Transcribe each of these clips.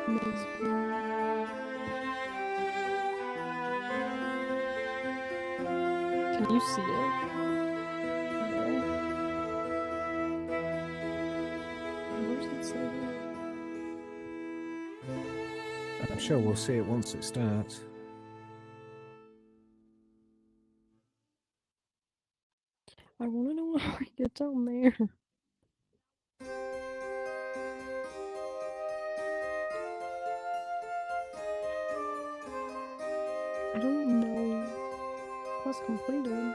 Can you see it? Where's it say that? I'm sure we'll see it once it starts. I want to know how I get down there. I don't know. Quest completed.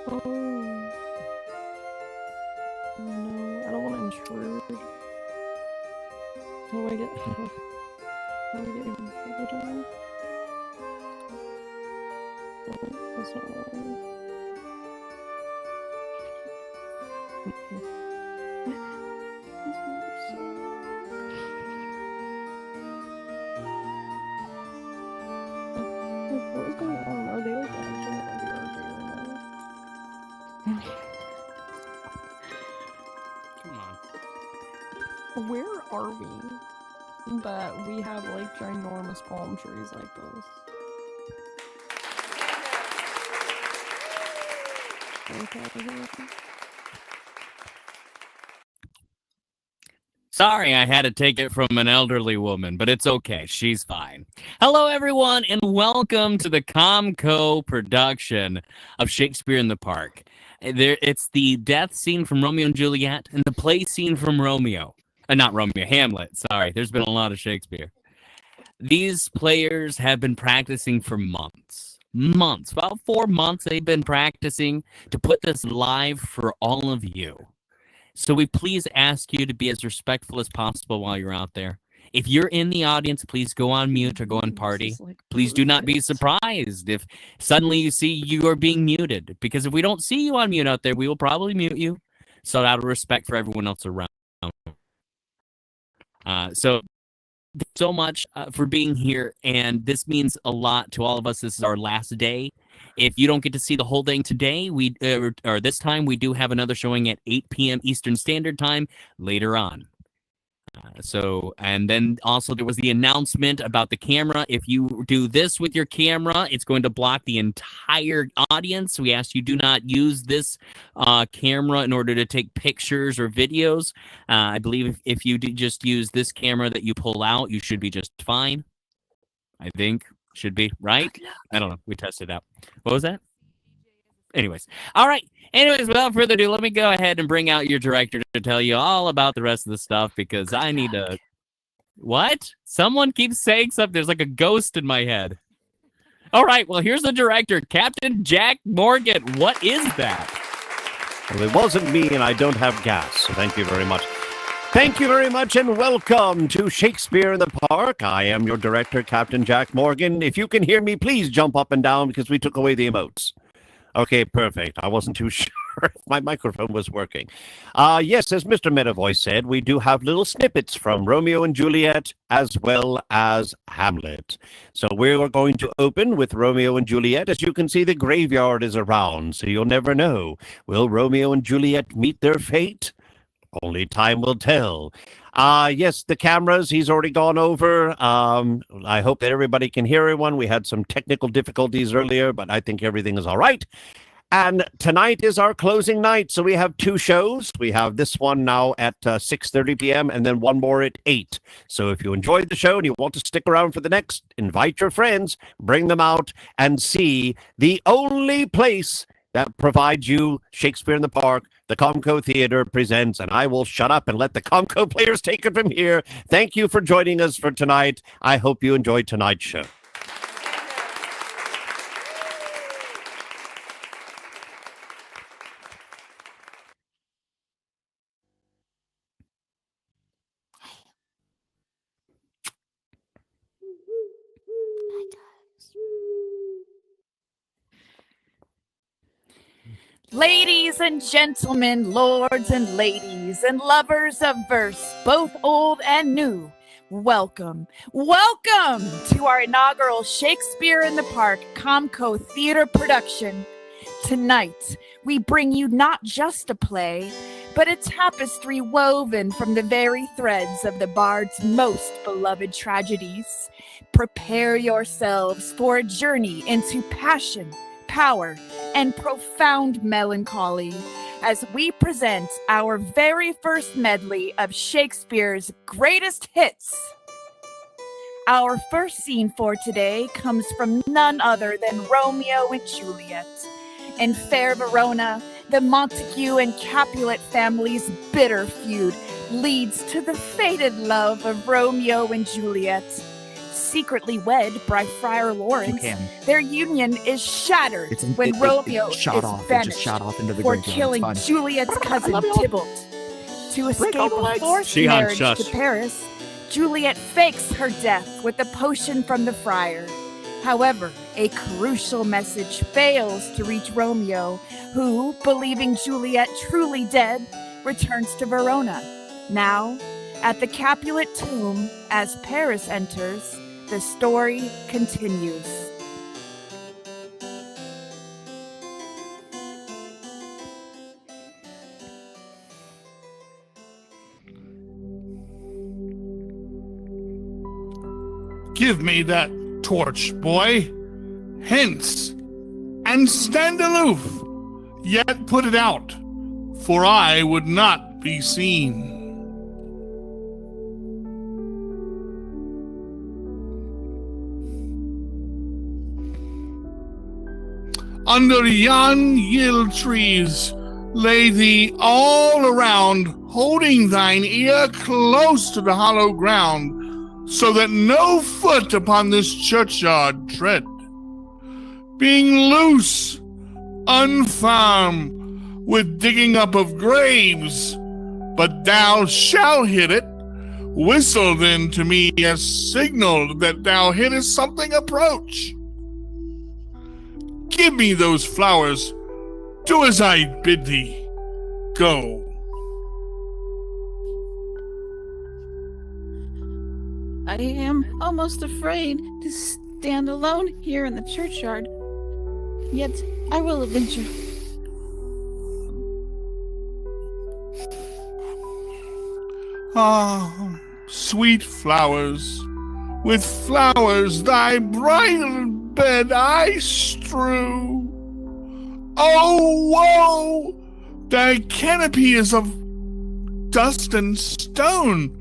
Oh. Oh no, I don't want to intrude. How do I get even further down? Oh, that's not what I want. What is going on? Are they like actually on the right Come on. now? Where are we? That we have like ginormous palm trees like this. Sorry, I had to take it from an elderly woman, but it's okay. She's fine. Hello, everyone, and welcome to the ComCo production of Shakespeare in the Park. It's the death scene from Romeo and Juliet and the play scene from Romeo. Not Romeo, Hamlet. Sorry, there's been a lot of Shakespeare. These players have been practicing for months. About 4 months they've been practicing to put this live for all of you. So we please ask you to be as respectful as possible while you're out there. If you're in the audience, please go on mute or go on party. Please do not be surprised if suddenly you see you are being muted. Because if we don't see you on mute out there, we will probably mute you. So out of respect for everyone else around. So much for being here. And this means a lot to all of us. This is our last day. If you don't get to see the whole thing today, or this time, we do have another showing at 8 p.m. Eastern Standard Time later on. And then also there was the announcement about the camera. If you do this with your camera, it's going to block the entire audience. We ask you do not use this camera in order to take pictures or videos. I believe if you just use this camera that you pull out, you should be just fine. I think. Should be, right? I don't know. We tested it out. What was that? Anyways. All right. Anyways, without further ado, let me go ahead and bring out your director to tell you all about the rest of the stuff because I need to... What? Someone keeps saying something. There's like a ghost in my head. All right. Well, here's the director, Captain Jack Morgan. What is that? Well, it wasn't me, and I don't have gas, so thank you very much. Thank you very much, and welcome to Shakespeare in the Park. I am your director, Captain Jack Morgan. If you can hear me, please jump up and down because we took away the emotes. Okay, perfect. I wasn't too sure if my microphone was working. Yes, as Mr. Metavoice said, we do have little snippets from Romeo and Juliet as well as Hamlet. So we're going to open with Romeo and Juliet. As you can see, the graveyard is around, so you'll never know. Will Romeo and Juliet meet their fate? Only time will tell. Yes, the cameras, he's already gone over. I hope that everybody can hear everyone. We had some technical difficulties earlier, but I think everything is all right. And tonight is our closing night, so we have 2 shows. We have this one now at 6:30 p.m. and then one more at 8. So if you enjoyed the show and you want to stick around for the next, invite your friends, bring them out, and see the only place that provides you Shakespeare in the Park. The ComCo Theater presents, and I will shut up and let the ComCo Players take it from here. Thank you for joining us for tonight. I hope you enjoyed tonight's show. Ladies and gentlemen, lords and ladies, and lovers of verse, both old and new, welcome to our inaugural Shakespeare in the Park ComCo Theater production. Tonight, we bring you not just a play, but a tapestry woven from the very threads of the bard's most beloved tragedies. Prepare yourselves for a journey into passion, power, and profound melancholy as we present our very first medley of Shakespeare's greatest hits. Our first scene for today comes from none other than Romeo and Juliet. In fair Verona, the Montague and Capulet families' bitter feud leads to the fated love of Romeo and Juliet. Secretly wed by Friar Lawrence, their union is shattered when Romeo is banished for killing Juliet's cousin Tybalt. To escape a forced marriage to Paris, Juliet fakes her death with a potion from the friar. However, a crucial message fails to reach Romeo, who, believing Juliet truly dead, returns to Verona. Now, at the Capulet tomb, as Paris enters, the story continues. Give me that torch, boy. Hence, and stand aloof, yet put it out, for I would not be seen. Under yon yield trees lay thee all around, holding thine ear close to the hollow ground, so that no foot upon this churchyard tread. Being loose, unfarmed, with digging up of graves, but thou shalt hit it. Whistle then to me as signal that thou hittest something approach. Give me those flowers. Do as I bid thee. Go. I am almost afraid to stand alone here in the churchyard. Yet I will venture. Ah, sweet flowers, with flowers thy bridal bed I strew. Oh, woe! Thy canopy is of dust and stone,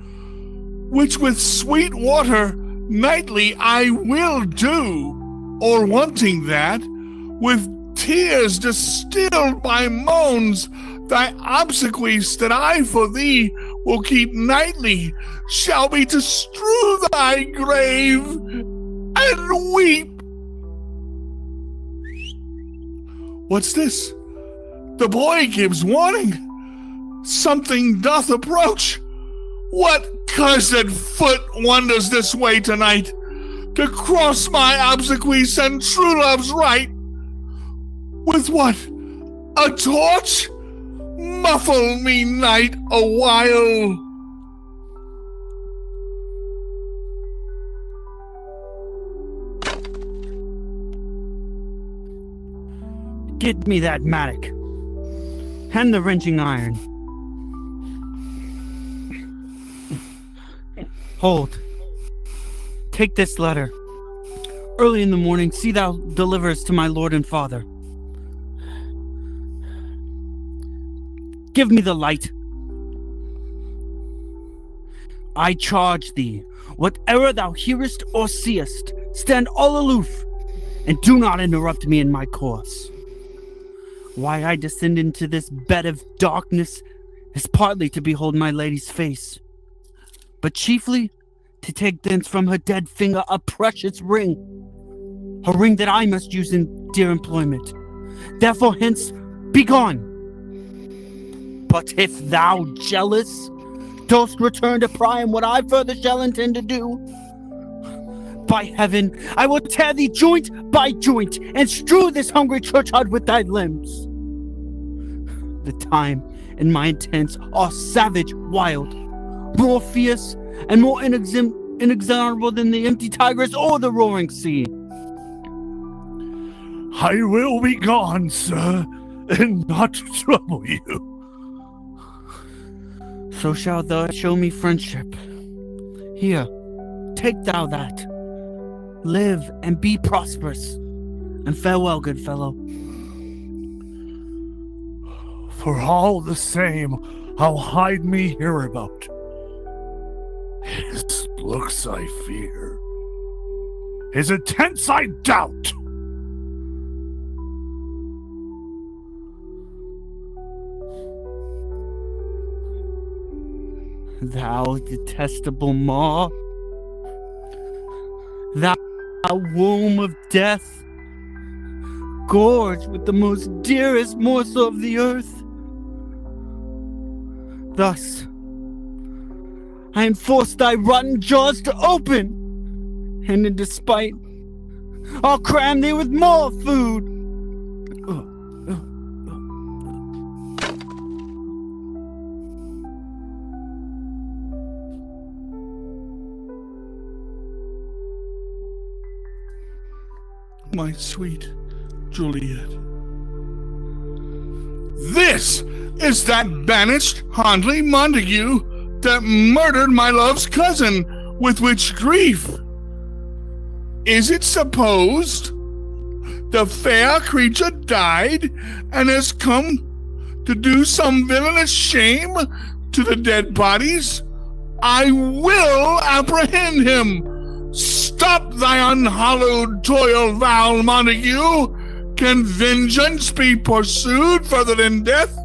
which with sweet water nightly I will do, or wanting that, with tears distilled by moans, thy obsequies that I for thee will keep nightly shall be to strew thy grave and weep. What's this? The boy gives warning. Something doth approach. What cursed foot wanders this way tonight, to cross my obsequies and true love's right? With what? A torch? Muffle me, night, a while. Get me that mattock. And the wrenching iron. Hold. Take this letter. Early in the morning, see thou delivers to my lord and father. Give me the light. I charge thee, whatever thou hearest or seest, stand all aloof, and do not interrupt me in my course. Why I descend into this bed of darkness is partly to behold my lady's face, but chiefly to take thence from her dead finger a precious ring, a ring that I must use in dear employment. Therefore hence, be gone. But if thou, jealous, dost return to pry on what I further shall intend to do, by heaven, I will tear thee joint by joint, and strew this hungry churchyard with thy limbs. The time and my intents are savage, wild, more fierce and more inexorable than the empty Tigris or the roaring sea. I will be gone, sir, and not trouble you. So shalt thou show me friendship. Here, take thou that. Live and be prosperous. And farewell, good fellow. For all the same, I'll hide me hereabout. His looks I fear, his intents I doubt. Thou detestable maw, thou womb of death, gorged with the most dearest morsel of the earth. Thus, I enforce thy rotten jaws to open, and in despite, I'll cram thee with more food. My sweet Juliet. This is that banished Handley Montague that murdered my love's cousin, with which grief. Is it supposed the fair creature died and has come to do some villainous shame to the dead bodies? I will apprehend him. Stop thy unhallowed toil, Val Montague. Can vengeance be pursued further than death?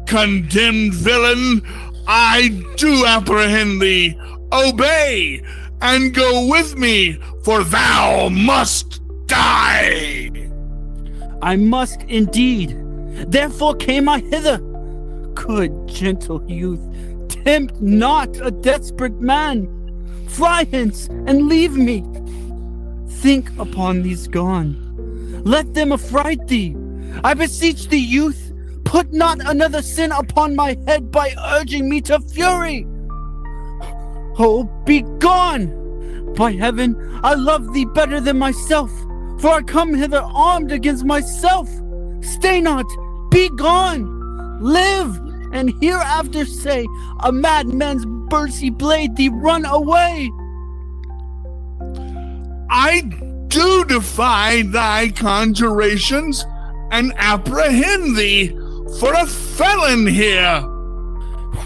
Condemned villain, I do apprehend thee. Obey, and go with me, for thou must die. I must indeed. Therefore came I hither. Good, gentle youth, tempt not a desperate man. Fly hence and leave me. Think upon these gone. Let them affright thee. I beseech thee, youth, put not another sin upon my head by urging me to fury. Oh, be gone! By heaven, I love thee better than myself, for I come hither armed against myself. Stay not, be gone, live, and hereafter say, a madman's bursy blade thee run away. I do defy thy conjurations and apprehend thee for a felon here.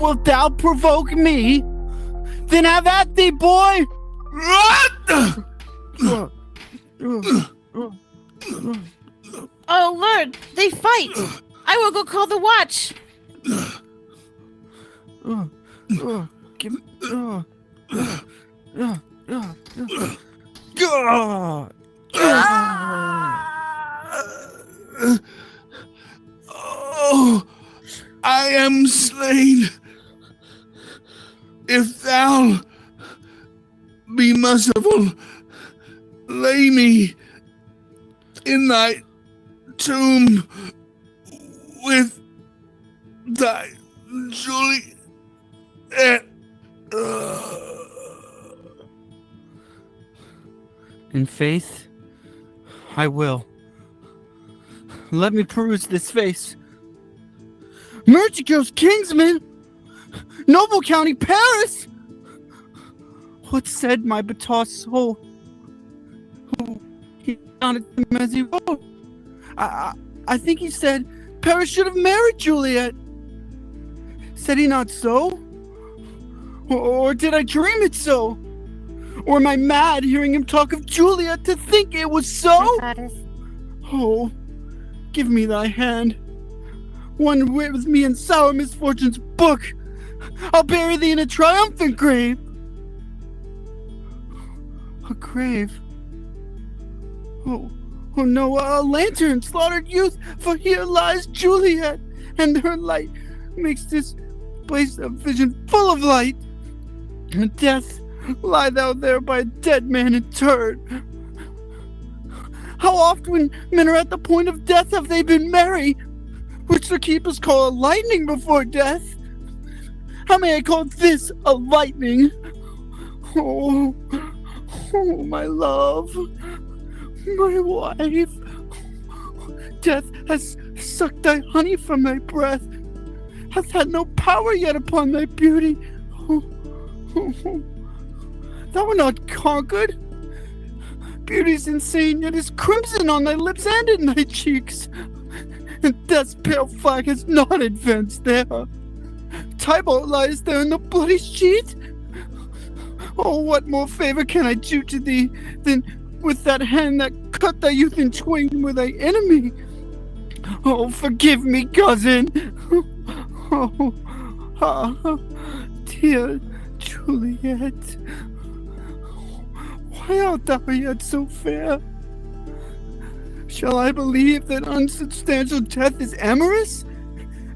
Wilt thou provoke me? Then have at thee, boy! Oh, Lord, they fight! I will go call the watch! Oh, I am slain. If thou be merciful, lay me in thy tomb with thy Juliet. In faith, I will. Let me peruse this face. Mertico's kingsman! Noble County, Paris! What said my betossed soul? Oh, he sounded him as he wrote. I think he said Paris should have married Juliet. Said he not so? Or did I dream it so? Or am I mad hearing him talk of Juliet to think it was so? Oh, give me thy hand. One with me in sour misfortune's book. I'll bury thee in a triumphant grave. A grave? Oh no, a lantern, slaughtered youth, for here lies Juliet, and her light makes this place a vision full of light. And death, lie thou there by a dead man interred. How oft when men are at the point of death have they been merry, which the keepers call a lightning before death? How may I call this a lightning? Oh, my love, my wife, Death has sucked thy honey from thy breath, hath had no power yet upon thy beauty. Thou art not conquered. Beauty's insane, yet is crimson on thy lips and in thy cheeks. And death's pale flag has not advanced there. Tybalt lies there in the bloody sheet. Oh, what more favor can I do to thee than with that hand that cut thy youth in twain with thy enemy? Oh, forgive me, cousin. Dear Juliet, why art thou yet so fair? Shall I believe that unsubstantial death is amorous?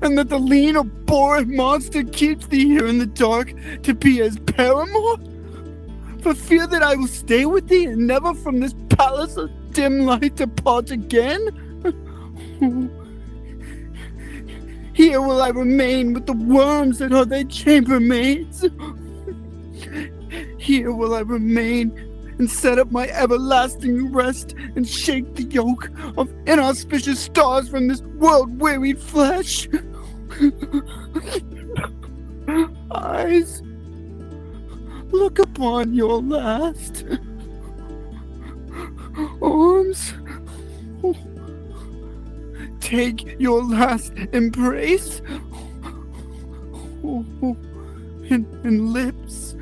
And that the lean, abhorrent monster keeps thee here in the dark to be his paramour? For fear that I will stay with thee and never from this palace of dim light depart again? Here will I remain with the worms that are thy chambermaids. Here will I remain and set up my everlasting rest and shake the yoke of inauspicious stars from this world-wearied flesh. Eyes, look upon your last. Arms, take your last embrace. And lips,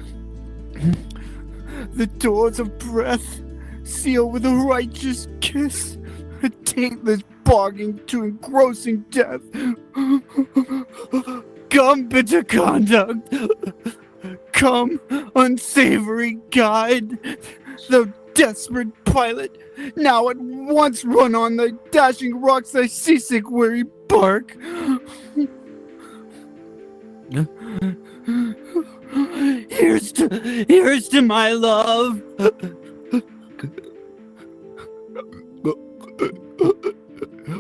the doors of breath, seal with a righteous kiss, a taintless bargain to engrossing death. Come, bitter conduct. Come, unsavory guide. Thou desperate pilot, now at once run on thy dashing rocks thy seasick weary bark. Here's to my love.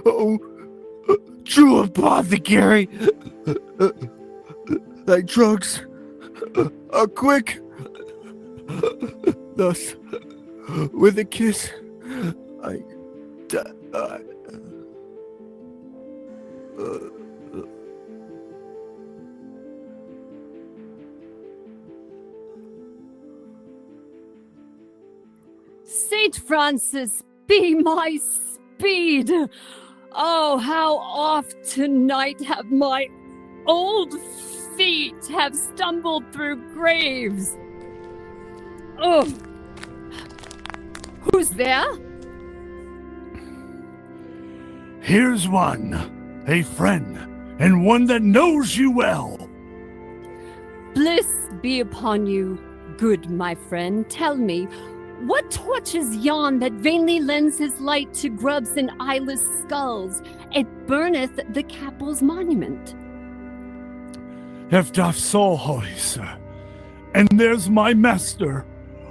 Oh, true apothecary, thy drugs are quick. Thus, with a kiss, I die. Saint Francis, be my speed! Oh, how oft tonight have my old feet have stumbled through graves! Oh, who's there? Here's one, a friend, and one that knows you well. Bliss be upon you, good my friend. Tell me, what torch is yon that vainly lends his light to grubs and eyeless skulls? It burneth the Capel's monument. If doth so, holy sir, and there's my master,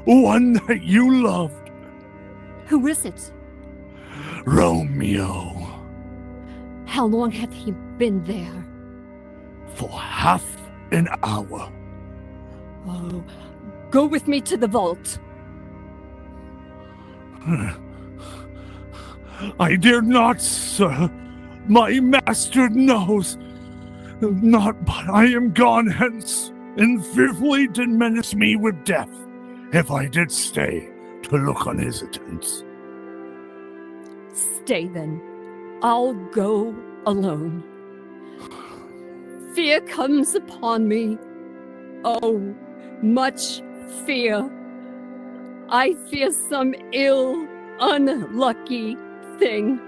one that you loved. Who is it? Romeo. How long hath he been there? For half an hour. Oh, go with me to the vault. I dare not, sir. My master knows. Not but I am gone hence, and fearfully did menace me with death, if I did stay to look on his attendance. Stay then. I'll go alone. Fear comes upon me. Oh, much fear. I fear some ill, unlucky thing.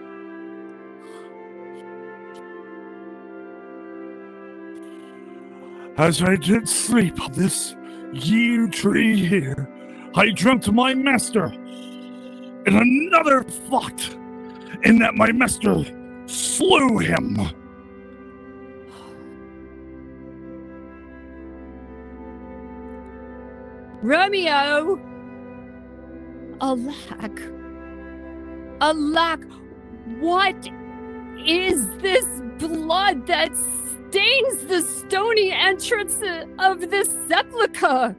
As I did sleep on this yew tree here, I dreamt my master in another fought, in that my master slew him. Romeo! Alack! Alack! What is this blood that stains the stony entrance of this sepulchre?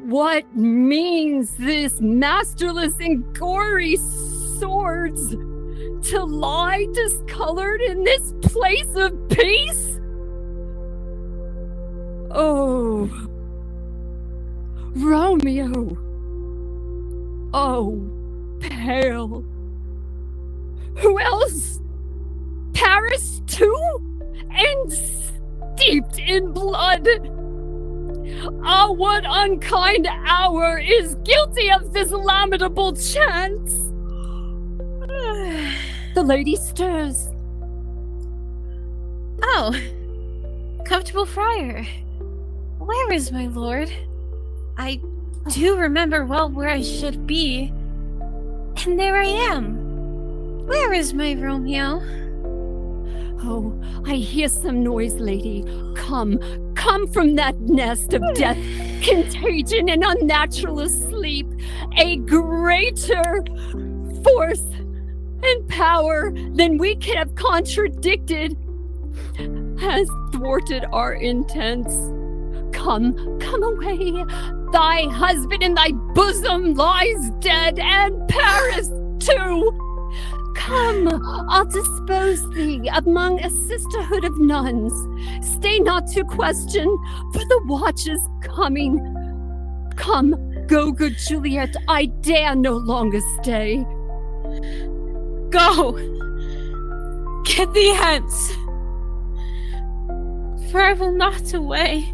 What means this masterless and gory swords? to lie discolored in this place of peace? Oh, Romeo. Oh, pale. Who else? Paris too? And steeped in blood. Ah, what unkind hour is guilty of this lamentable chance? The lady stirs. Oh, comfortable friar. Where is my lord? I do remember well where I should be. And there I am. Where is my Romeo? Oh, I hear some noise, lady. Come from that nest of death, contagion and unnatural asleep. A greater force and power than we could have contradicted has thwarted our intents. Come away. Thy husband in thy bosom lies dead, and Paris too. Come, I'll dispose thee among a sisterhood of nuns. Stay not to question, for the watch is coming. Come, go, good Juliet, I dare no longer stay. Go! Get thee hence! For I will not away.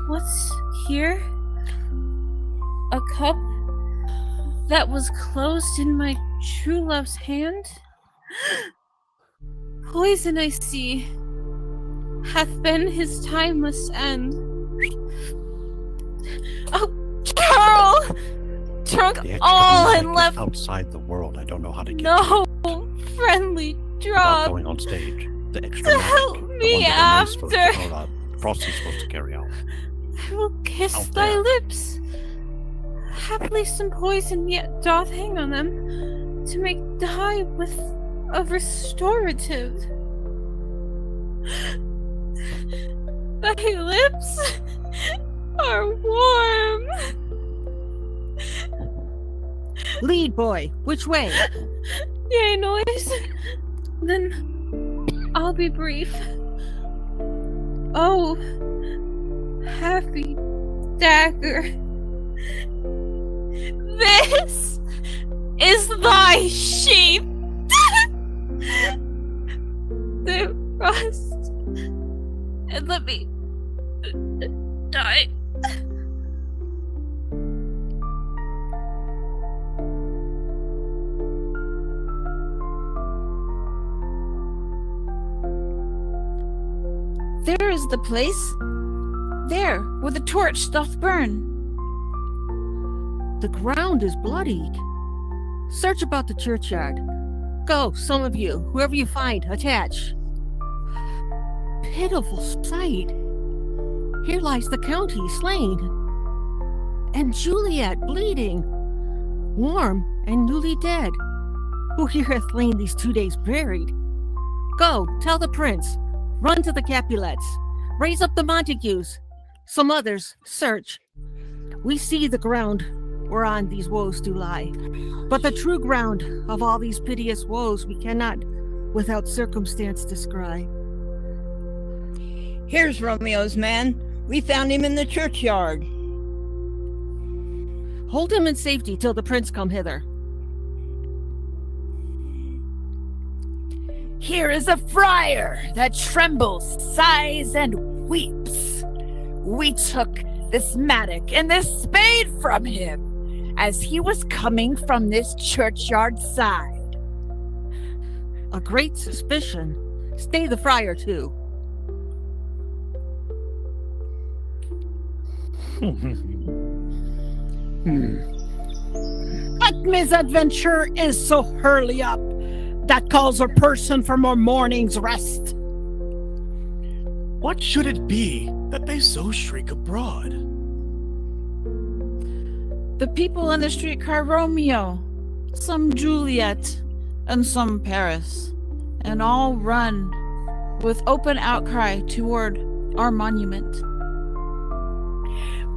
What's here? A cup that was closed in my true love's hand? Poison I see hath been his timeless end. Oh, Carol! Drunk all and left outside the world. I don't know how to get no friendly without drop going on stage. The extra to magic, help the me one that Renee's supposed to- after. or, Frosty's supposed to carry out. I will kiss Out thy there. lips. Haply some poison yet doth hang on them, to make dye with a restorative. Thy lips are warm. Lead, boy. Which way? Yea, noise. Then I'll be brief. Oh, happy dagger. This is thy sheep. The rust. And let me die. There is the place. There, where the torch doth burn. The ground is bloodied. Search about the churchyard. Go, some of you, whoever you find, attach. Pitiful sight. Here lies the county slain. And Juliet bleeding. Warm and newly dead. Who here hath lain these 2 days buried? Go, tell the prince. Run to the Capulets. Raise up the Montagues. Some others, search. We see the ground whereon these woes do lie. But the true ground of all these piteous woes we cannot without circumstance descry. Here's Romeo's man. We found him in the churchyard. Hold him in safety till the prince come hither. Here is a friar that trembles, sighs, and weeps. We took this mattock and this spade from him as he was coming from this churchyard side. A great suspicion. Stay the friar too. What misadventure is so hurly up that calls a person from her morning's rest? What should it be that they so shriek abroad? The people on the streetcar Romeo, some Juliet, and some Paris, and all run with open outcry toward our monument.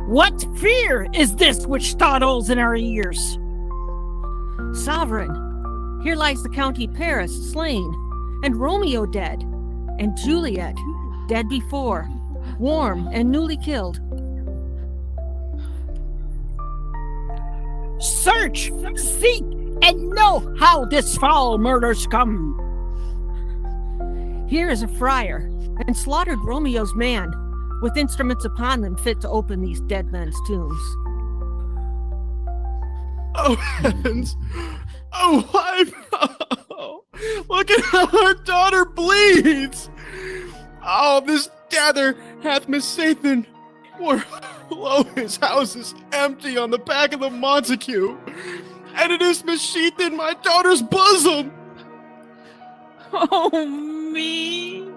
What fear is this which startles in our ears? Sovereign, Here lies the County Paris slain, and Romeo dead, and Juliet dead before, warm and newly killed. Search, seek, and know how this foul murder's come. Here is a friar, and slaughtered Romeo's man, with instruments upon them fit to open these dead men's tombs. Oh, heavens! Oh, wife! Oh, look at how our daughter bleeds! Oh, this gather hath misaken. For lo, his house is empty on the back of the Montague, and it is missheathed in my daughter's bosom! Oh, me!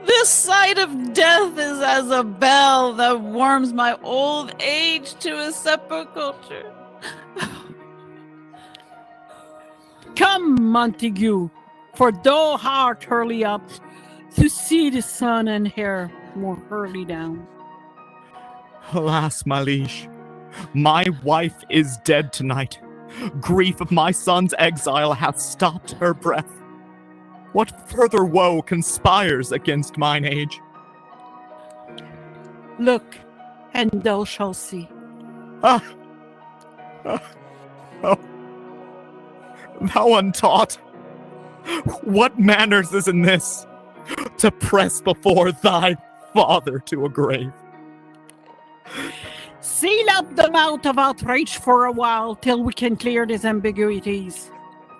This sight of death is as a bell that warms my old age to a sepulchre. Come, Montague, for thou art early up to see the sun and hair more early down. Alas, my liege, my wife is dead tonight. Grief of my son's exile hath stopped her breath. What further woe conspires against mine age? Look, and thou shalt see. Oh, thou untaught! What manners is in this, to press before thy father to a grave? Seal up the mouth of outrage for a while till we can clear these ambiguities,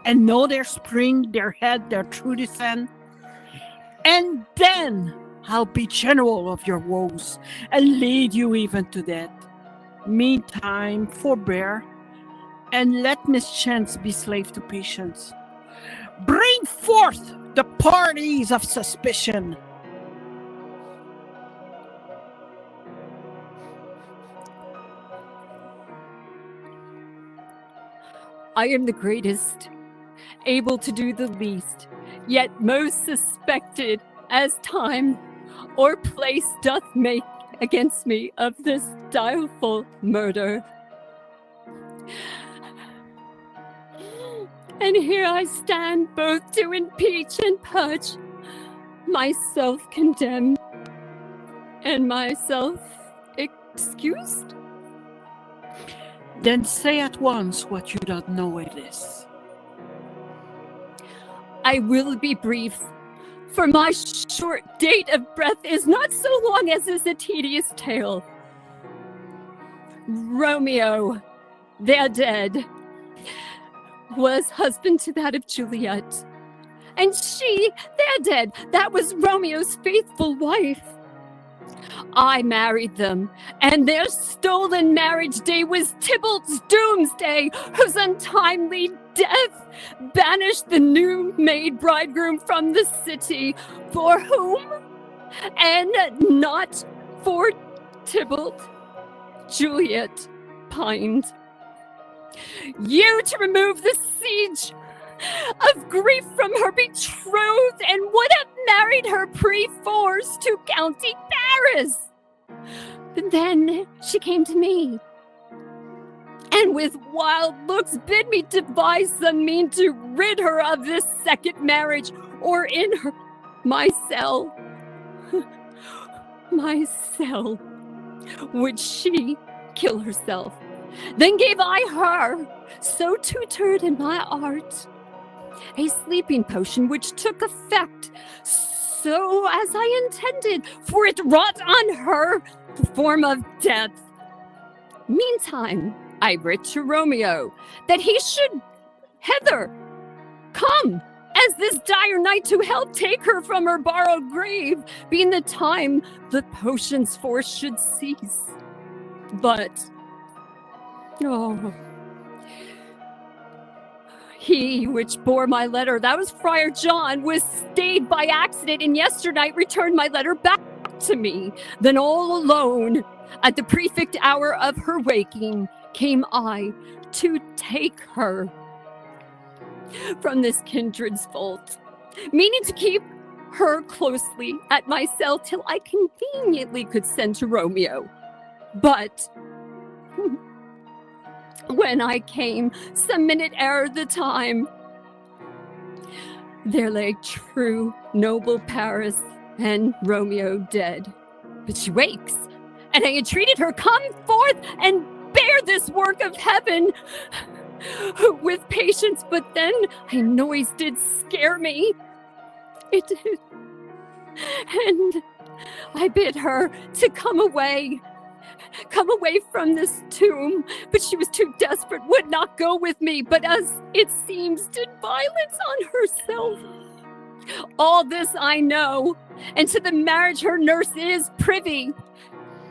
and know their spring, their head, their true descent. And then I'll be general of your woes, and lead you even to death. Meantime, forbear, and let mischance be slave to patience. Bring forth the parties of suspicion. I am the greatest, able to do the least, yet most suspected, as time or place doth make against me of this direful murder. And here I stand both to impeach and purge, myself condemned and myself excused. Then say at once what you don't know it is. I will be brief, for my short date of breath is not so long as is a tedious tale. Romeo, they're dead, was husband to that of Juliet. And she, they're dead, that was Romeo's faithful wife. I married them, and their stolen marriage day was Tybalt's doomsday, whose untimely death banished the new-made bridegroom from the city, for whom, and not for Tybalt, Juliet pined. You to remove the siege of grief from her betrothed, and would have married her pre-force to County Paris. But then she came to me, and with wild looks bid me devise some mean to rid her of this second marriage, or in her my cell would she kill herself. Then gave I her, so tutored in my art, a sleeping potion which took effect, so as I intended, for it wrought on her the form of death. Meantime, I writ to Romeo that he should hither come, as this dire night, to help take her from her borrowed grave, being the time the potion's force should cease. But, he which bore my letter, that was Friar John, was stayed by accident, and yesternight returned my letter back to me. Then all alone, at the prefect hour of her waking, came I to take her from this kindred's vault, meaning to keep her closely at my cell till I conveniently could send to Romeo. But when I came, some minute ere the time. There lay true noble Paris and Romeo dead. But she wakes, and I entreated her, come forth and bear this work of heaven with patience, but then a noise did scare me. It did. And I bid her to come away from this tomb, but she was too desperate, would not go with me, but as it seems did violence on herself. All this I know, and to the marriage her nurse is privy,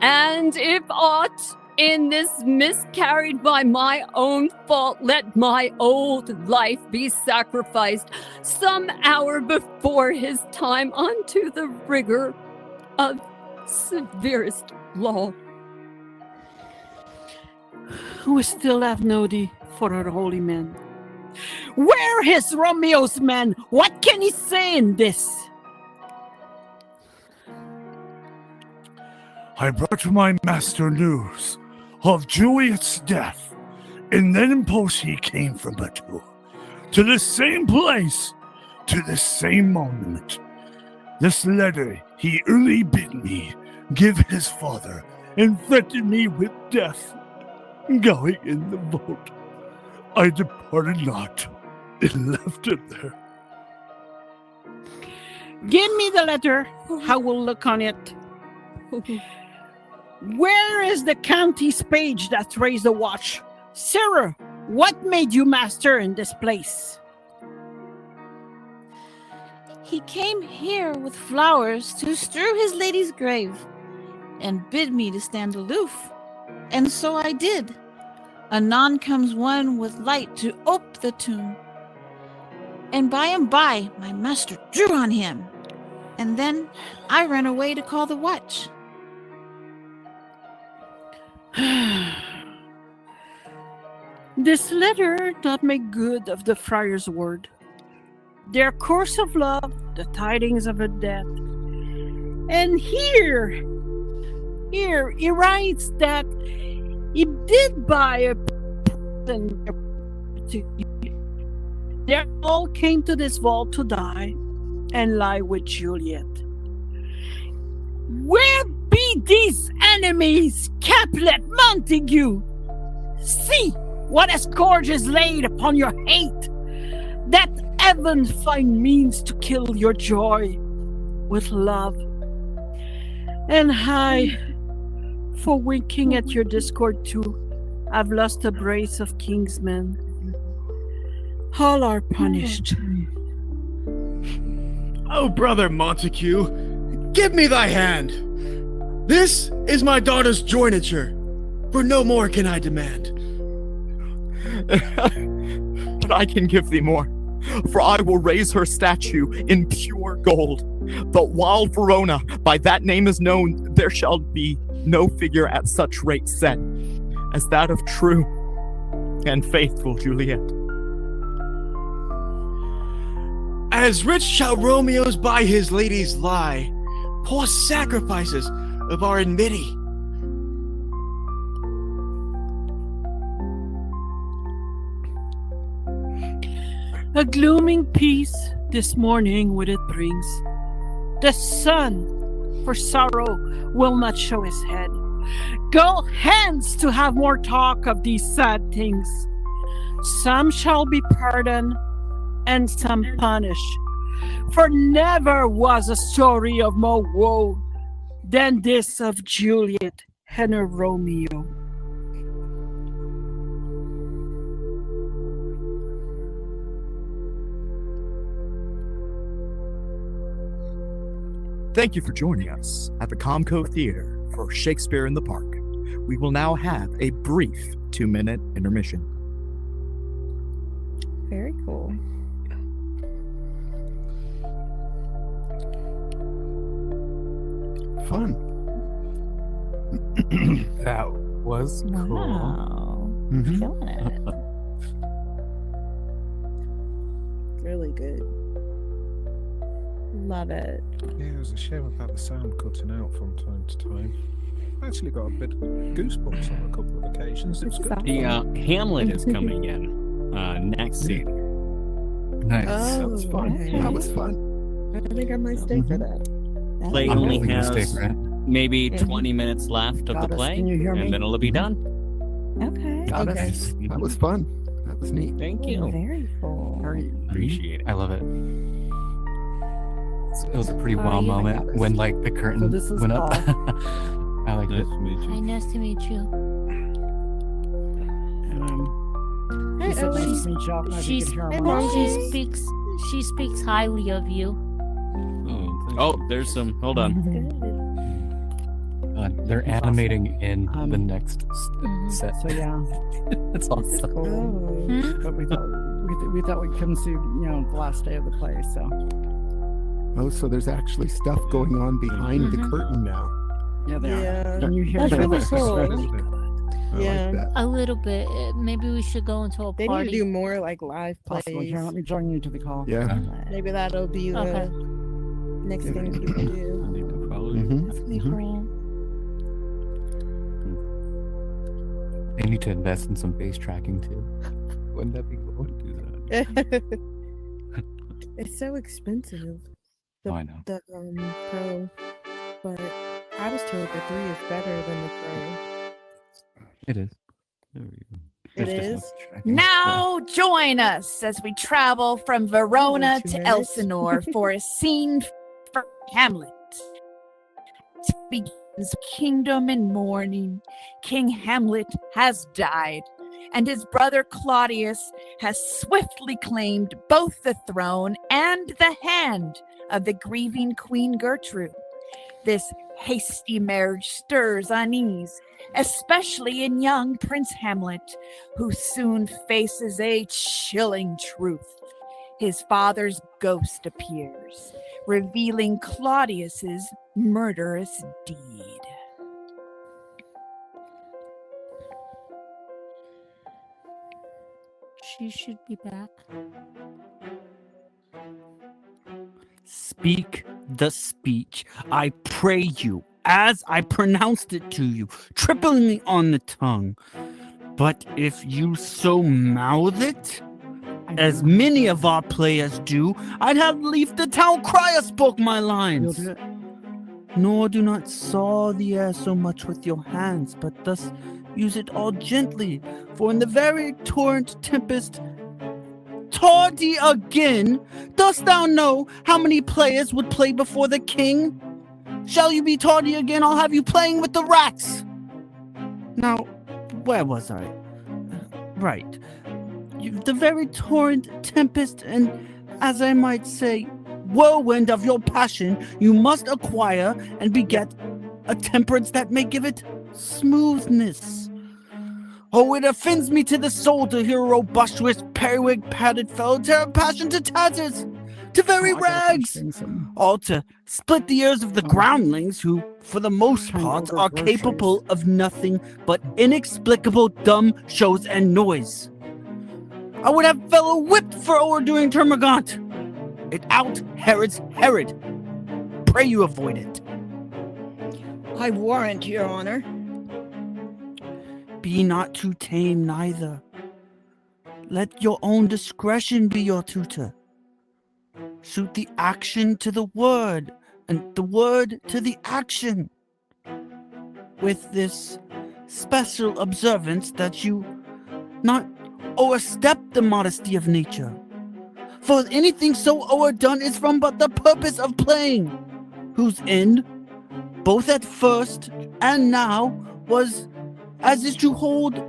and if aught in this miscarried by my own fault, let my old life be sacrificed some hour before his time unto the rigor of severest law. We still have nody for our holy men. Where is Romeo's men? What can he say in this? I brought my master news of Juliet's death, and then post he came from Batou to the same place, to the same monument. This letter he early bid me give his father, and threatened me with death. Going in the boat, I departed not, and left it there. Give me the letter. I will look on it. Where is the county's page that raised the watch? Sarah, what made you master in this place? He came here with flowers to strew his lady's grave, and bid me to stand aloof. And so I did. Anon comes one with light to ope the tomb. And by my master drew on him. And then I ran away to call the watch. This letter doth make good of the friar's word. Their course of love, the tidings of a death. And here he writes that he did buy a person. They all came to this vault to die and lie with Juliet. Where be these enemies, Capulet, Montague? See what a scourge is laid upon your hate, that heaven find means to kill your joy with love. And I, for winking at your discord too, I've lost a brace of king's men. All are punished. Oh, brother Montague, give me thy hand. This is my daughter's joinature, for no more can I demand. But I can give thee more, for I will raise her statue in pure gold. But while Verona by that name is known, there shall be no figure at such rate set as that of true and faithful Juliet. As rich shall Romeo's by his ladies lie, poor sacrifices of our enmity. A glooming peace this morning with it brings. The sun for sorrow will not show his head. Go hence to have more talk of these sad things. Some shall be pardoned and some punished. For never was a story of more woe than this of Juliet and her Romeo. Thank you for joining us at the ComCo Theater for Shakespeare in the Park. We will now have a brief 2-minute intermission. Very cool. Fun. That was cool. Wow. Mhm. Killing it. Really good. Love it. Yeah, it was a shame about the sound cutting out from time to time. Actually got a bit of goosebumps on a couple of occasions. It was good. The Hamlet is coming in next scene. Nice. Oh, That was fun. okay. That was fun. I think I might stay for that. Play I'm only definitely gonna has stick around. maybe Mhm. 20 minutes left of the Got us. play, Can you hear me? and then it'll be done. Okay. Got Okay. us. That was fun. That was neat. Thank you. Very cool. Appreciate it. I love it. It was a pretty wow yeah, I moment got this. when like the curtain this is went up. Paul. I like it. Hi, nice to meet you. Hey, Ellie. She speaks highly of you. Oh, there's some. Hold on. They're animating in the next set. So yeah, It's awesome. Oh. but we thought we'd come see the last day of the play. So Oh, so there's actually stuff going on behind the curtain now. yeah, they Yeah. are. And you hear That's them. really cool. I Yeah. like that. A little bit. Maybe we should go into a They need party. to do more like live plays. Possible. Here, let me join you to the call. Yeah. Maybe that'll be the Okay. next thing people do. Mhm. That's really cool. They need to invest in some face tracking too. Wouldn't that be cool? It's so expensive. The, Oh, I know. The Pro, but I was told the 3 is better than the Pro. It is. It is. Now join us as we travel from Verona to Elsinore for a scene from Hamlet. It begins kingdom in mourning. King Hamlet has died, and his brother Claudius has swiftly claimed both the throne and the hand of the grieving Queen Gertrude. This hasty marriage stirs unease, especially in young Prince Hamlet, who soon faces a chilling truth. His father's ghost appears, revealing Claudius's murderous deed. She should be back. Speak the speech, I pray you, as I pronounced it to you, tripling me on the tongue. But if you so mouth it, as many of our players do, I'd have leave the town crier spoke my lines. Nor do not saw the air so much with your hands, but thus use it all gently, for in the very torrent tempest tardy again. Dost thou know how many players would play before the king? Shall you be tardy again, I'll have you playing with the rats. Now, where was I? Right. The very torrent tempest, and as I might say, whirlwind of your passion, you must acquire and beget a temperance that may give it smoothness. Oh, it offends me to the soul to hear a robustious, periwig padded fellow tear a passion to tatters, to very rags, all to split the ears of the groundlings who, for the most part, are capable of nothing but inexplicable dumb shows and noise. I would have fellow whipped for overdoing Termagant. It out Herod's Herod. Pray you avoid it. I warrant, Your Honor. Be not too tame neither. Let your own discretion be your tutor. Suit the action to the word, and the word to the action. With this special observance that you not overstep the modesty of nature. For anything so overdone is from but the purpose of playing, whose end, both at first and now, was as is to hold,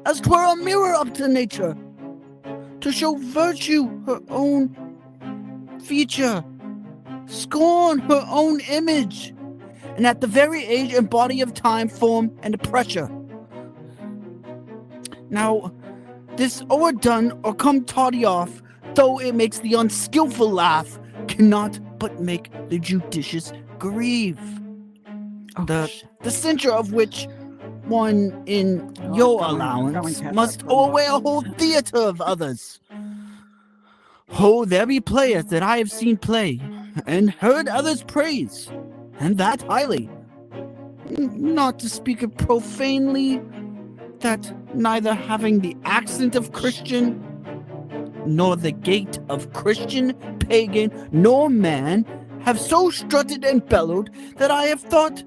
as 'twere a mirror up to nature, to show virtue her own feature, scorn her own image, and at the very age and body of time, form, and pressure. Now, this overdone or come toddy off, though it makes the unskillful laugh, cannot but make the judicious grieve. The censure of which one in your allowance must o'erweigh a whole theater of others. Oh, there be players that I have seen play, and heard others praise, and that highly. not to speak it profanely, that neither having the accent of Christian, nor the gait of Christian, pagan, nor man, have so strutted and bellowed that I have thought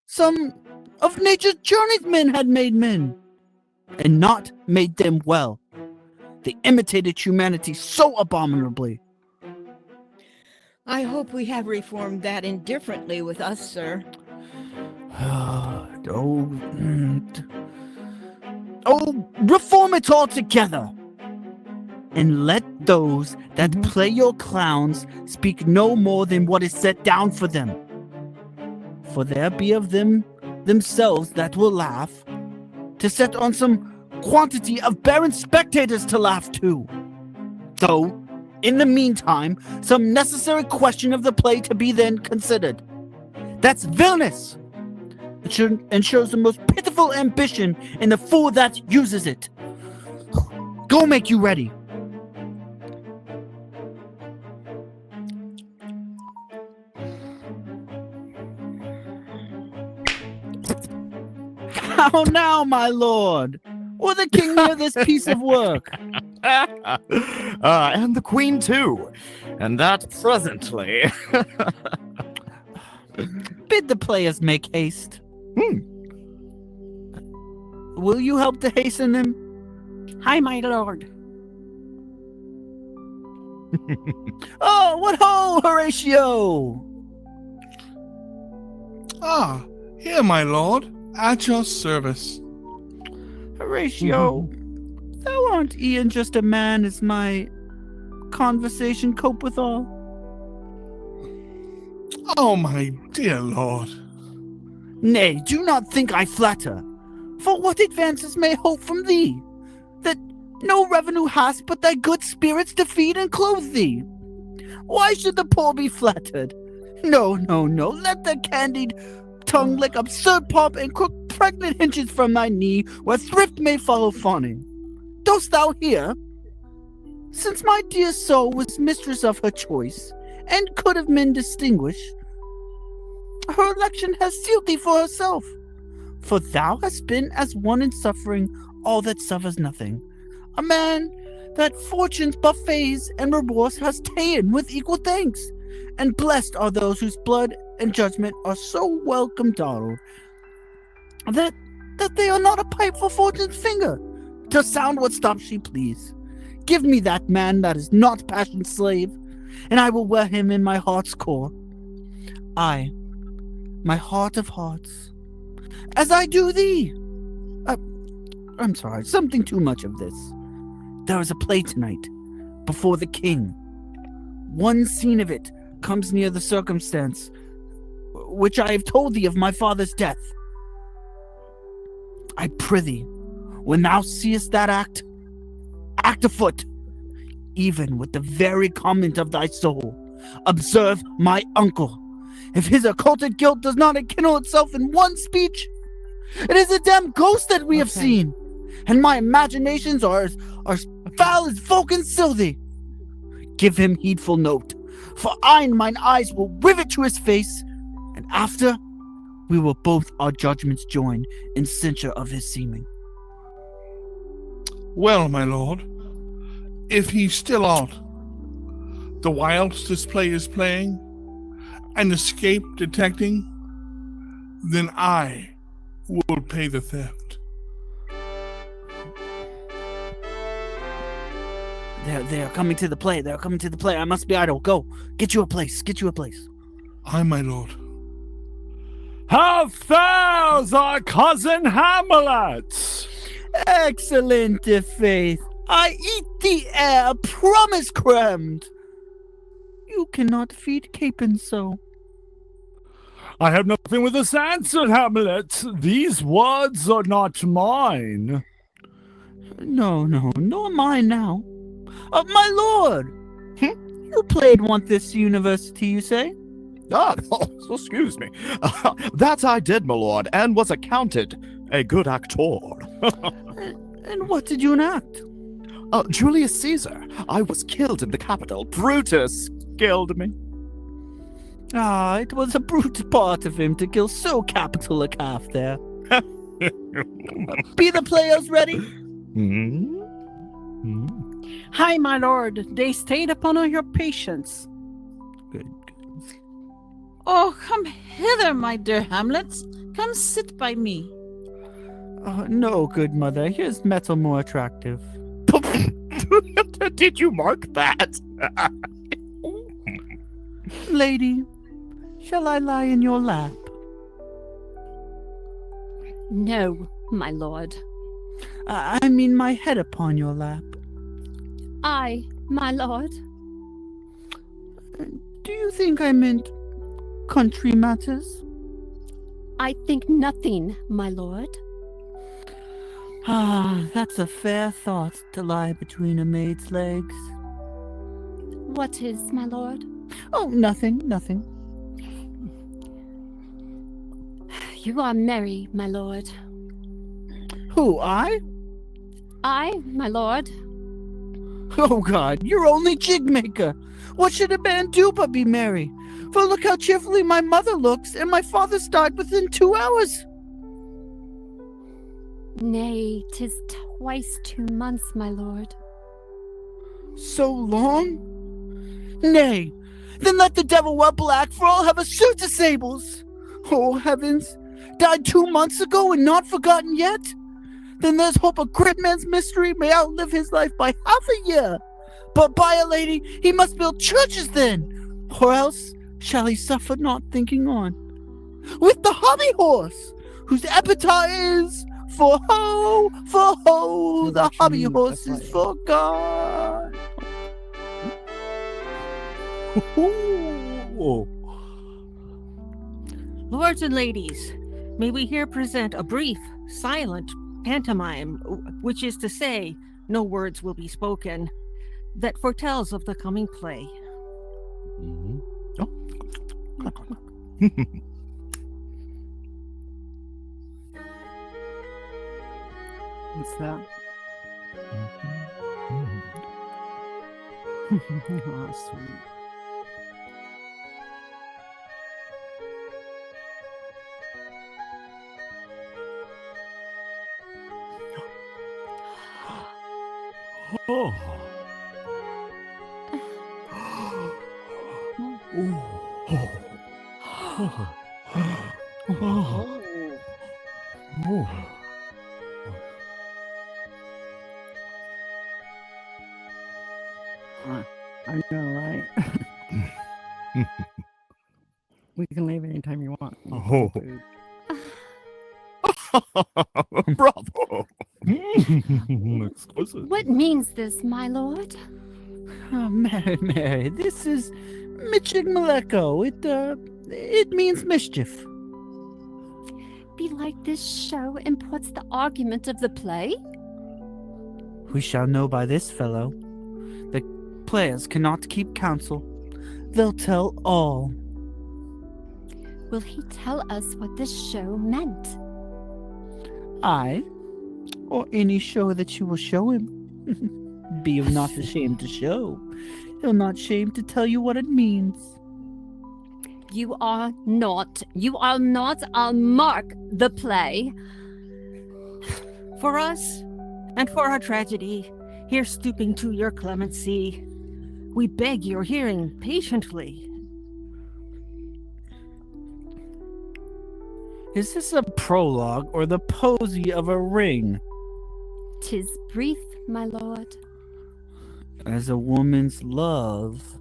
some of nature's journeymen had made men, and not made them well. They imitated humanity so abominably. I hope we have reformed that indifferently with us, sir. Reform it altogether, and let those that play your clowns speak no more than what is set down for them. For there be of them themselves that will laugh, to set on some quantity of barren spectators to laugh too. Though, in the meantime, some necessary question of the play to be then considered. That's villainous, and shows the most pitiful ambition in the fool that uses it. Go make you ready. How now, my lord? Will the king hear this piece of work? And the queen too, and that presently. Bid the players make haste. Will you help to hasten them? Hi, my lord. Oh, what ho, Horatio! Ah, here, my lord, at your service. Horatio, thou art e'en just a man as my conversation cope withal. Oh, my dear lord. Nay, do not think I flatter. For what advances may hope from thee, that no revenue hast but thy good spirits to feed and clothe thee? Why should the poor be flattered? No, let the candied tongue lick absurd pomp and crook pregnant hinges from thy knee, where thrift may follow fawning. Dost thou hear? Since my dear soul was mistress of her choice, and could have been distinguished, her election has sealed thee for herself. For thou hast been as one in suffering all that suffers nothing, a man that fortune's buffets and rewards has ta'en with equal thanks, and blessed are those whose blood and judgment are so welcome dawdled, that they are not a pipe for fortune's finger, to sound what stops she please. Give me that man that is not passion's slave, and I will wear him in my heart's core. I, my heart of hearts, as I do thee. I'm sorry, something too much of this. There is a play tonight, before the king. One scene of it comes near the circumstance which I have told thee of my father's death. I prithee, when thou seest that act afoot, even with the very comment of thy soul, observe my uncle. If his occulted guilt does not enkindle itself in one speech, it is a damn ghost that we have seen, and my imaginations are as foul as Vulcan Sylvie. Give him heedful note, for mine eyes will rivet to his face, and after we will both our judgments join in censure of his seeming. Well, my lord, if he still ought, the whilst this play is playing, and escape detecting, then I will pay the theft. They are coming to the play. They are coming to the play. I must be idle. Go. Get you a place. Aye, my lord. How fares our cousin Hamlet? Excellent, faith. I eat the air, promise crammed. You cannot feed Capon so. I have nothing with this answer, Hamlet. These words are not mine. No, nor mine now. My lord, you played once this university, you say? Oh, excuse me. That I did, my lord, and was accounted a good actor. And what did you enact? Julius Caesar. I was killed in the Capitol. Brutus killed me. Ah, it was a brute part of him to kill so capital a calf there. Be the players ready? Hi, my lord. They stayed upon your patience. Oh, come hither, my dear Hamlet. Come sit by me. No, good mother. Here's metal more attractive. Did you mark that? Lady, shall I lie in your lap? No, my lord. I mean my head upon your lap. I, my lord. Do you think I meant country matters? I think nothing, my lord. Ah, that's a fair thought to lie between a maid's legs. What is, my lord? Oh, nothing. You are merry, my lord. Who, I? I, my lord. Oh, God, you're only jig-maker. What should a man do but be merry? For look how cheerfully my mother looks, and my father's died within 2 hours. Nay, 'tis twice 2 months, my lord. So long? Nay, then let the devil wear black, for I'll have a suit of sables. Oh, heavens, died 2 months ago and not forgotten yet? Then there's hope a great man's mystery may outlive his life by half a year. But by a lady, he must build churches then, or else shall he suffer not thinking on. With the hobby horse, whose epitaph is, for ho, the hobby horse is for God. Lords and ladies, may we here present a brief, silent pantomime, which is to say, no words will be spoken, that foretells of the coming play. What's that? Oh, sweet. Oh. I know, right? We can leave anytime you want. Oh. Bravo! Exquisite. What means this, my lord? Oh, Mary, this is Michigmaleko. It means mischief. Belike this show imports the argument of the play? We shall know by this fellow. The players cannot keep counsel. They'll tell all. Will he tell us what this show meant? I, or any show that you will show him. Be you not ashamed to show. He'll not shame to tell you what it means. You are not. I'll mark the play. For us, and for our tragedy, here stooping to your clemency, we beg your hearing patiently. Is this a prologue or the posy of a ring? 'Tis brief, my lord. As a woman's love.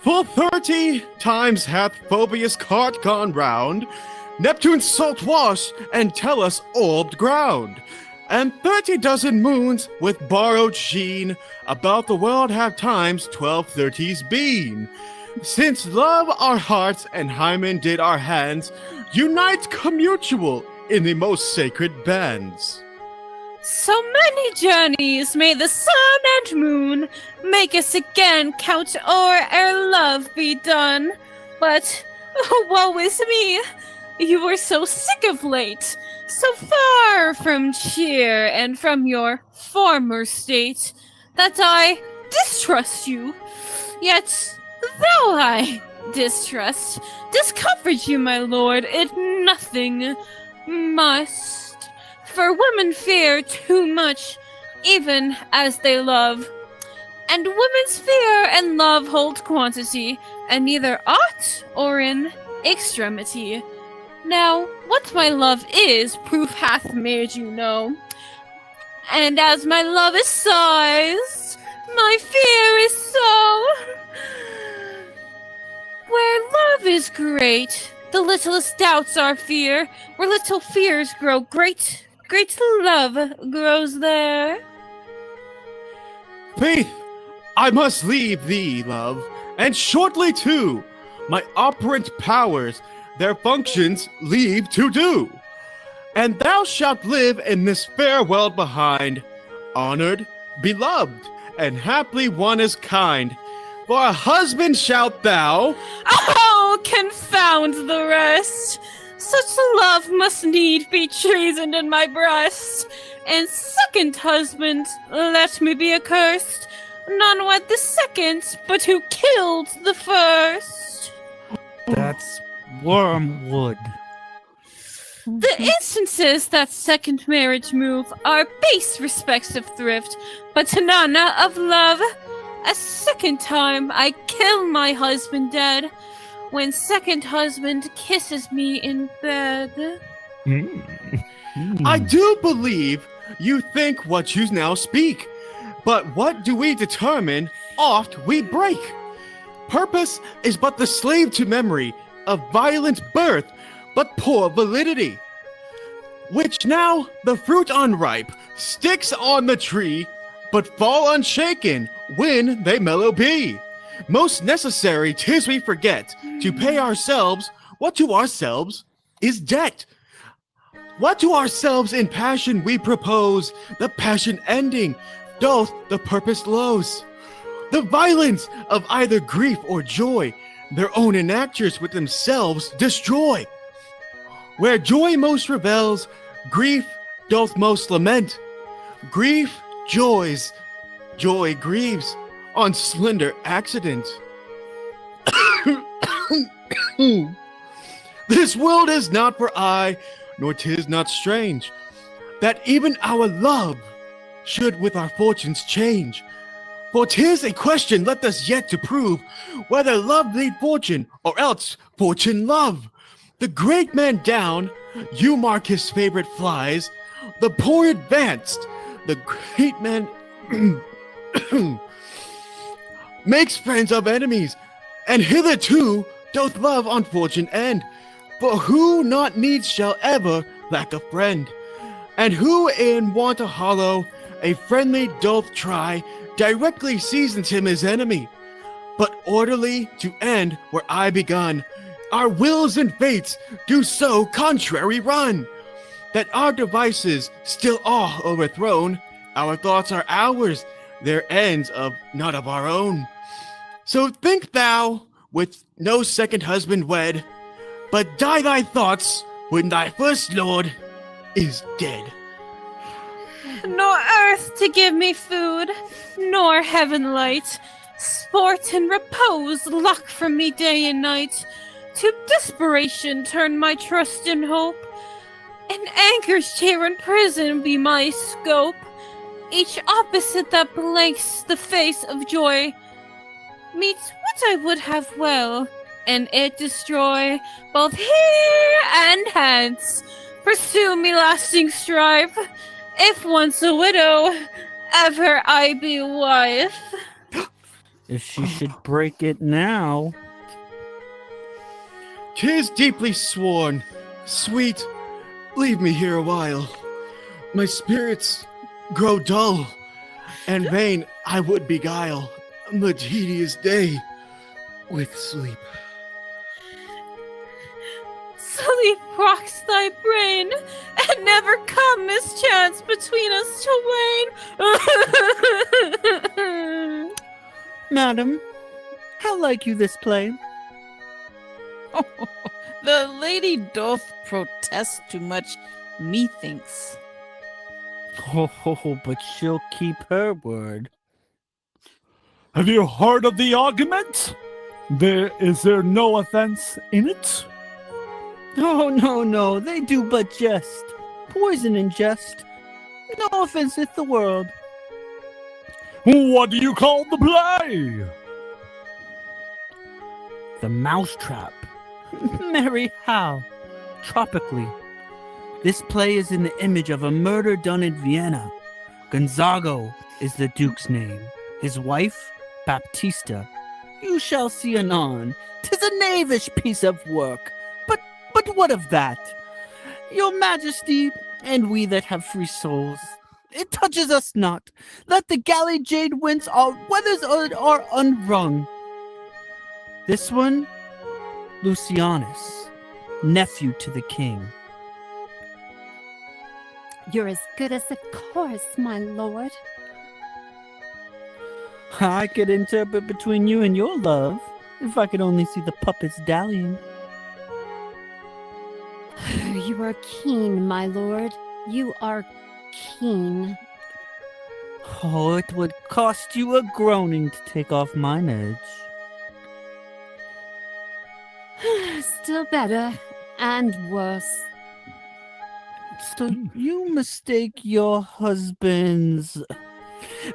Full 30 times hath Phobius' cart gone round, Neptune's salt wash and Tellus orbed ground, and 30 dozen moons with borrowed sheen about the world have times 1230s been. Since love our hearts and Hymen did our hands unite commutual in the most sacred bands. So many journeys may the sun and moon make us again count o'er ere love be done. But, oh, woe is me, you were so sick of late, so far from cheer and from your former state, that I distrust you. Yet, though I discomfort you, my lord, it nothing must. For women fear too much, even as they love. And women's fear and love hold quantity, and neither ought or in extremity. Now, what my love is, proof hath made you know. And as my love is sized, my fear is so. Where love is great, the littlest doubts are fear. Where little fears grow great, great love grows there. Faith, I must leave thee, love, and shortly too. My operant powers their functions leave to do. And thou shalt live in this fair world behind, honored, beloved, and haply one as kind. For a husband shalt thou. Oh, confound the rest! Such love must need be treasoned in my breast. And second husband, let me be accursed. None wed the second, but who killed the first. That's wormwood. The instances that second marriage move are base respects of thrift, but none of love. A second time I kill my husband dead, when second husband kisses me in bed. I do believe you think what you now speak, but what do we determine, oft we break. Purpose is but the slave to memory of violent birth, but poor validity. Which now the fruit unripe sticks on the tree, but fall unshaken when they mellow be. Most necessary 'tis we forget to pay ourselves what to ourselves is debt. What to ourselves in passion we propose, the passion ending doth the purpose lose. The violence of either grief or joy, their own enactors with themselves destroy. Where joy most rebels, grief doth most lament. Grief joys, joy grieves on slender accident. This world is not for I, nor 'tis not strange, that even our love should with our fortunes change. For 'tis a question left us yet to prove, whether love lead fortune, or else fortune love. The great man down, you mark his favorite flies. The poor advanced, the great man makes friends of enemies, and hitherto doth love on fortune end. For who not needs shall ever lack a friend, and who in want a hollow a friendly doth try, directly seasons him his enemy. But orderly to end where I begun, our wills and fates do so contrary run, that our devices still are overthrown. Our thoughts are ours, their ends of not of our own. So think thou with no second husband wed, but die thy thoughts when thy first lord is dead. Nor earth to give me food, nor heaven light. Sport and repose lock from me day and night. To desperation turn my trust and hope. An anchor's chair in prison be my scope. Each opposite that blanks the face of joy meets what I would have well, and it destroy both here and hence. Pursue me lasting strife. If once a widow, ever I be wife. If she should break it now. 'Tis deeply sworn, sweet, leave me here a while. My spirits grow dull, and vain I would beguile the tedious day with sleep. Sleep rocks thy brain, and never come mischance between us twain. Madam, how like you this play? Oh, The lady doth protest too much, methinks. Oh, but she'll keep her word. Have you heard of the argument? Is there no offense in it? Oh, no, they do but jest. Poison and jest. No offenseth the world. What do you call the play? The Mousetrap. Marry how? Tropically. This play is in the image of a murder done in Vienna. Gonzago is the Duke's name. His wife, Baptista. You shall see anon. 'Tis a knavish piece of work. But what of that? Your Majesty, and we that have free souls, it touches us not. Let the galley jade wince our weathers are unwrung. This one, Lucianus, nephew to the king. You're as good as a chorus, my lord. I could interpret between you and your love, if I could only see the puppets dallying. You are keen, my lord. You are keen. Oh, it would cost you a groaning to take off mine edge. Still better, and worse. So you mistake your husband's...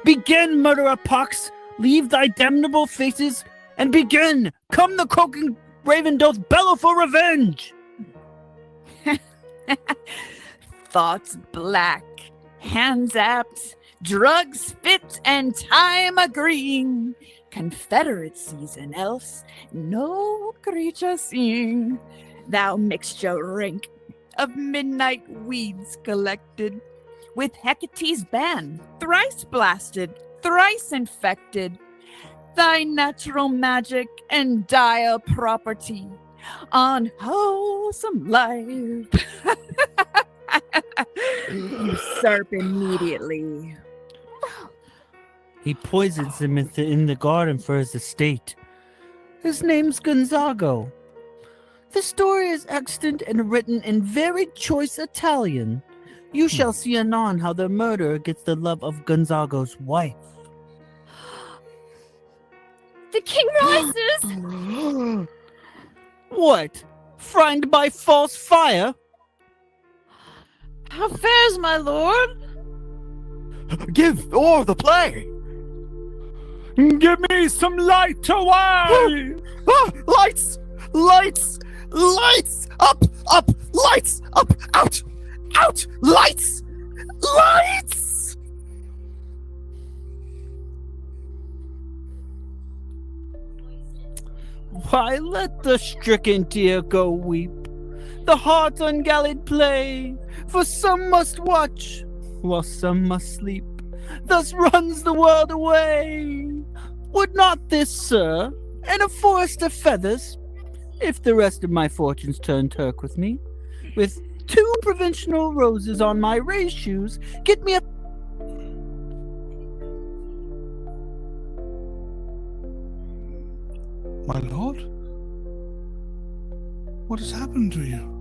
Begin, murderer pox! Leave thy damnable faces, and begin! Come the croaking raven doth bellow for revenge! Thoughts black, hands apt, drugs fit, and time agreeing. Confederate season, else no creature seeing. Thou mixture rank of midnight weeds collected, with Hecate's ban, thrice blasted, thrice infected. Thy natural magic and dire property, unwholesome life. Usurp immediately. He poisons him in the garden for his estate. His name's Gonzago. The story is extant and written in very choice Italian. You shall see anon how the murderer gets the love of Gonzago's wife. The king rises! What? Frightened by false fire? How fares my lord? Give o'er the play! Give me some light away! Lights! Lights! Lights! Up! Up! Lights! Up! Out! Out! Lights! Lights! Why, let the stricken deer go weep, the heart ungallied play, for some must watch, while some must sleep. Thus runs the world away. Would not this, sir, and a forest of feathers, if the rest of my fortunes turn Turk with me, with 2 provincial roses on my raised shoes, get me a... My lord? What has happened to you?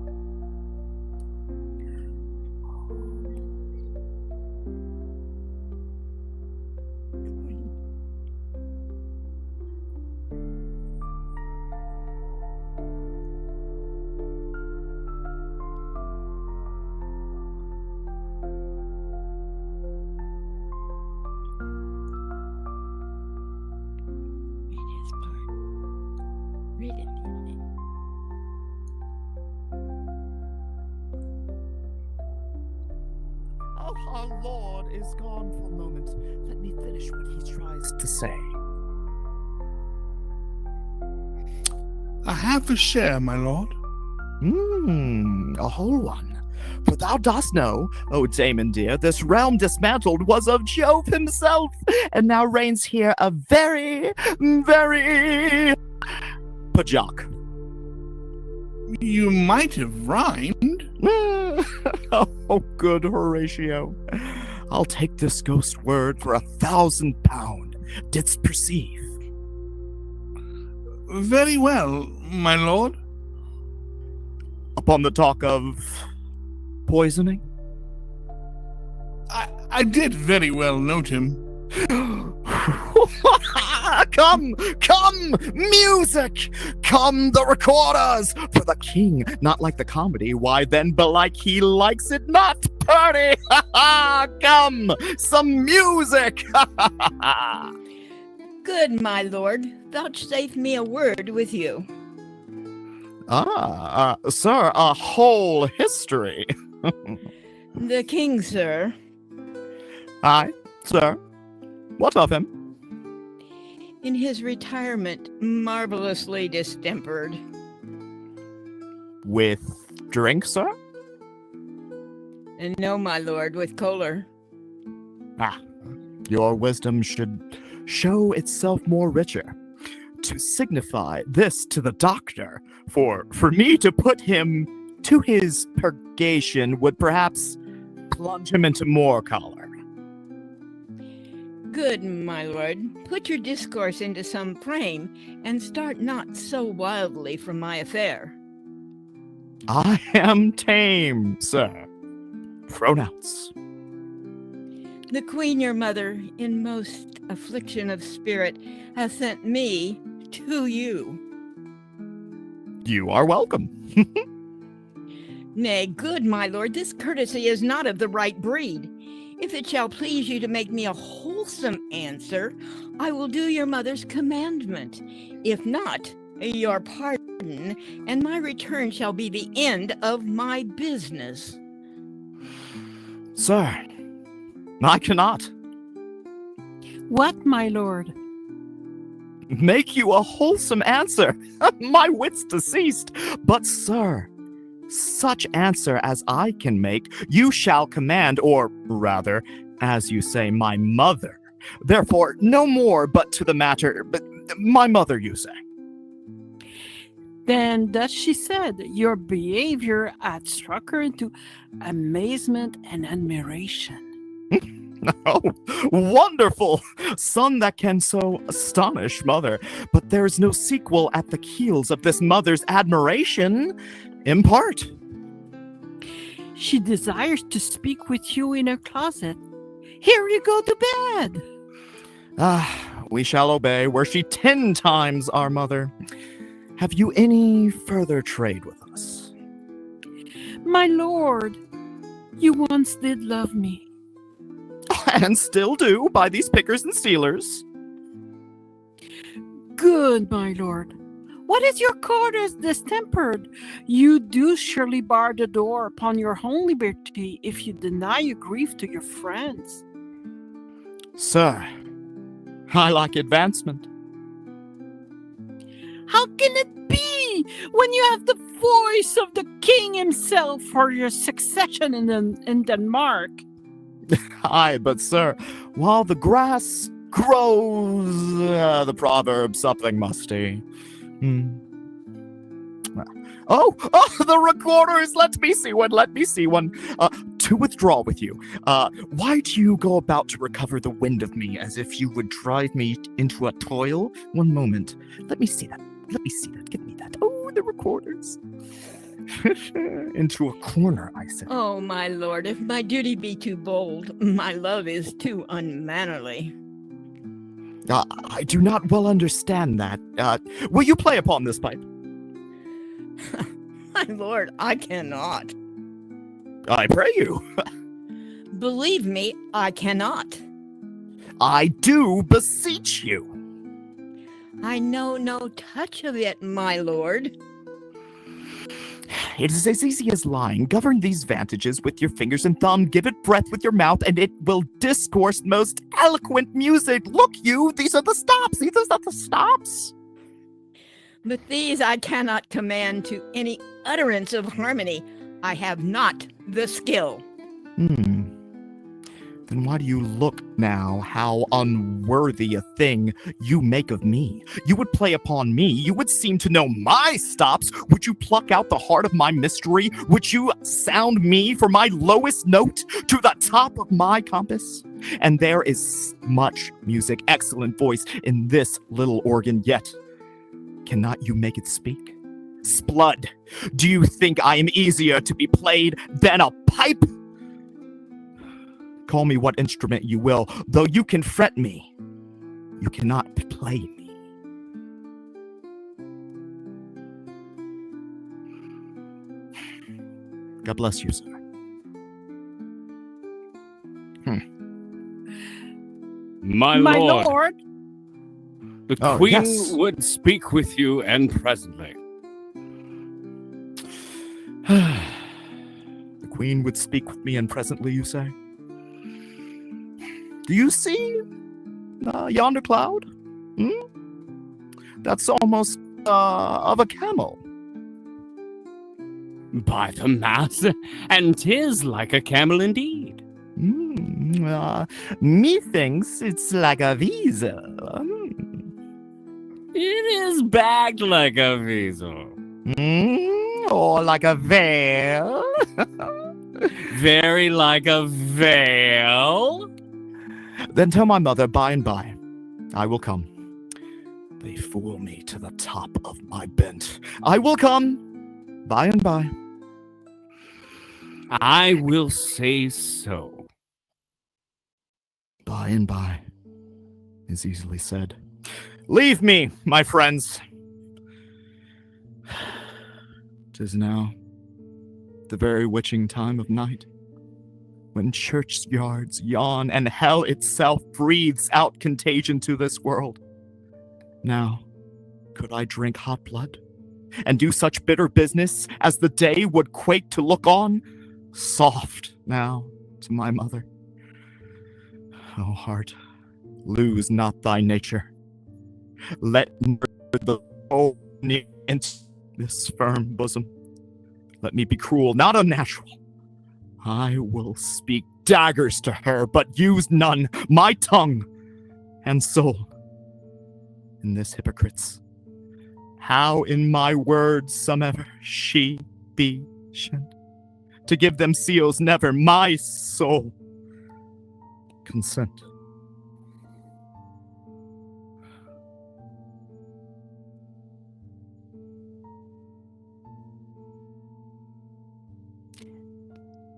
Our lord is gone for a moment. Let me finish what he tries to say. A half a share, my lord. A whole one. For thou dost know, O Damon dear, this realm dismantled was of Jove himself, and now reigns here a very, very... Pajok. You might have rhymed. Oh, good Horatio. I'll take this ghost word for £1,000. Didst perceive? Very well, my lord. up on the talk of poisoning? I did very well note him. Come, music! Come, the recorders! For the king, not like the comedy, why then belike he likes it not, party! Come, some music! Good, my lord. Vouchsafe me a word with you. Sir, a whole history. The king, sir. Aye, sir. What of him? In his retirement, marvelously distempered. With drink, sir? And no, my lord, with choler. Your wisdom should show itself more richer. To signify this to the doctor, for me to put him to his purgation would perhaps plunge him into more choler. Good, my lord. Put your discourse into some frame, and start not so wildly from my affair. I am tame, sir. Pronounce. The queen, your mother, in most affliction of spirit, hath sent me to you. You are welcome. Nay, good, my lord, this courtesy is not of the right breed. If it shall please you to make me a wholesome answer, I will do your mother's commandment. If not, your pardon, and my return shall be the end of my business. Sir, I cannot. What, my lord? Make you a wholesome answer. My wits deceased. But, sir, such answer as I can make, you shall command, or rather, as you say, my mother. Therefore, no more but to the matter, but my mother, you say. Then, thus she said, your behavior had struck her into amazement and admiration. Oh, wonderful! Son that can so astonish mother. But there's no sequel at the heels of this mother's admiration. Impart. She desires to speak with you in her closet. Here you go to bed. We shall obey, were she 10 times our mother. Have you any further trade with us? My lord, you once did love me. And still do, by these pickers and stealers. Good, my lord. What is your quarters distempered? You do surely bar the door upon your own liberty if you deny your grief to your friends. Sir, I like advancement. How can it be when you have the voice of the king himself for your succession in Denmark? Aye, but sir, while the grass grows, the proverb something musty. Oh, the recorders! Let me see one. To withdraw with you, why do you go about to recover the wind of me as if you would drive me into a toil? One moment. Let me see that. Give me that. Oh, the recorders. Into a corner, I said. Oh, my lord, if my duty be too bold, my love is too unmannerly. I do not well understand that. Will you play upon this pipe? My lord, I cannot. I pray you. Believe me, I cannot. I do beseech you. I know no touch of it, my lord. It is as easy as lying. Govern these vantages with your fingers and thumb. Give it breath with your mouth, and it will discourse most eloquent music. Look you, these are the stops. These are the stops. But these I cannot command to any utterance of harmony. I have not the skill. Then why do you look now how unworthy a thing you make of me? You would play upon me. You would seem to know my stops. Would you pluck out the heart of my mystery? Would you sound me for my lowest note to the top of my compass? And there is much music, excellent voice in this little organ, yet cannot you make it speak? Splud, do you think I am easier to be played than a pipe? Call me what instrument you will, though you can fret me, you cannot play me. God bless you, sir. My lord. The Oh, queen yes. would speak with you and presently. The queen would speak with me and presently, you say? Do you see yonder cloud? That's almost of a camel. By the mass, and 'tis like a camel indeed. Methinks it's like a weasel. It is backed like a weasel. Or like a veil. Very like a veil. Then tell my mother by and by I will come. They fool me to the top of my bent. I will come by and by. I will say so. By and by is easily said. Leave me, my friends. 'Tis now the very witching time of night, when churchyards yawn and hell itself breathes out contagion to this world. Now, could I drink hot blood and do such bitter business as the day would quake to look on? Soft now to my mother. O heart, lose not thy nature. Let the soul into this firm bosom. Let me be cruel, not unnatural. I will speak daggers to her, but use none. My tongue and soul in this hypocrite's. How in my words somever she be shed, to give them seals never my soul consent.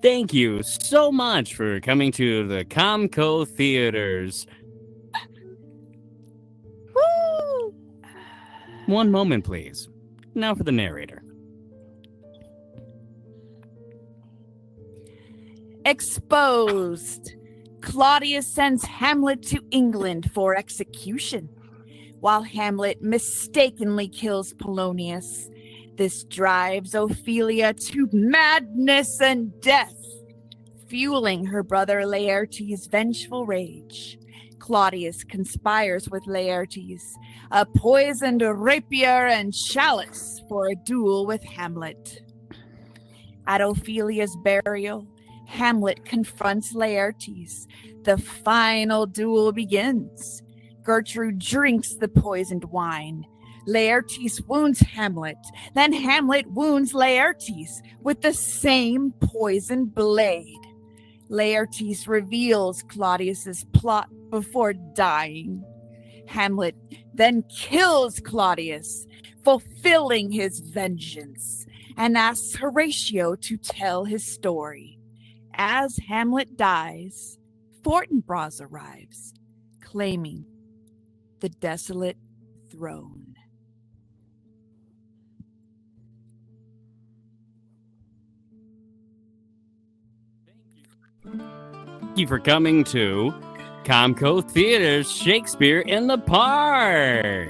Thank you so much for coming to the ComCo Theaters. Woo! One moment, please. Now for the narrator. Exposed. Claudius sends Hamlet to England for execution, while Hamlet mistakenly kills Polonius. This drives Ophelia to madness and death, fueling her brother Laertes' vengeful rage. Claudius conspires with Laertes, a poisoned rapier and chalice for a duel with Hamlet. At Ophelia's burial, Hamlet confronts Laertes. The final duel begins. Gertrude drinks the poisoned wine. Laertes wounds Hamlet. Then Hamlet wounds Laertes with the same poisoned blade. Laertes reveals Claudius's plot before dying. Hamlet then kills Claudius, fulfilling his vengeance, and asks Horatio to tell his story. As Hamlet dies, Fortinbras arrives, claiming the desolate throne. Thank you for coming to ComCo Theaters Shakespeare in the Park.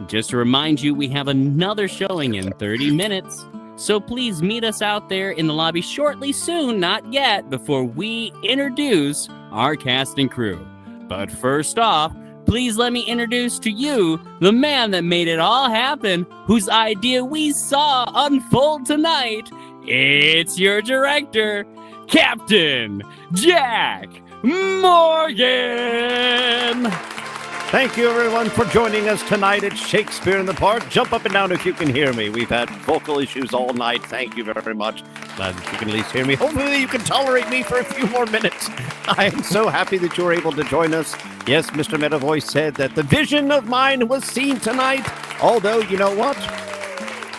Just to remind you, we have another showing in 30 minutes. So please meet us out there in the lobby shortly soon, not yet, before we introduce our cast and crew. But first off, please let me introduce to you the man that made it all happen, whose idea we saw unfold tonight. It's your director, Captain Jack Morgan! Thank you, everyone, for joining us tonight at Shakespeare in the Park. Jump up and down if you can hear me. We've had vocal issues all night. Thank you very much. Glad that you can at least hear me. Hopefully you can tolerate me for a few more minutes. I am so happy that you were able to join us. Yes, Mr. Metavoice said that the vision of mine was seen tonight. Although, you know what?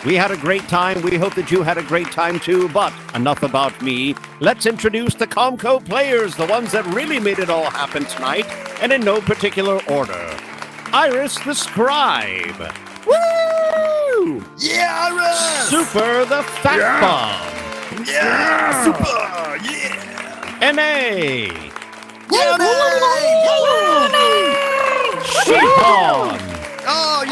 We had a great time. We hope that you had a great time too. But enough about me. Let's introduce the ComCo Players, the ones that really made it all happen tonight, and in no particular order. Iris the Scribe. Woo! Yeah, Iris! Super the Fat Bomb. Yeah! Super! Yeah! N.A. Yeah! Sheepon. Oh,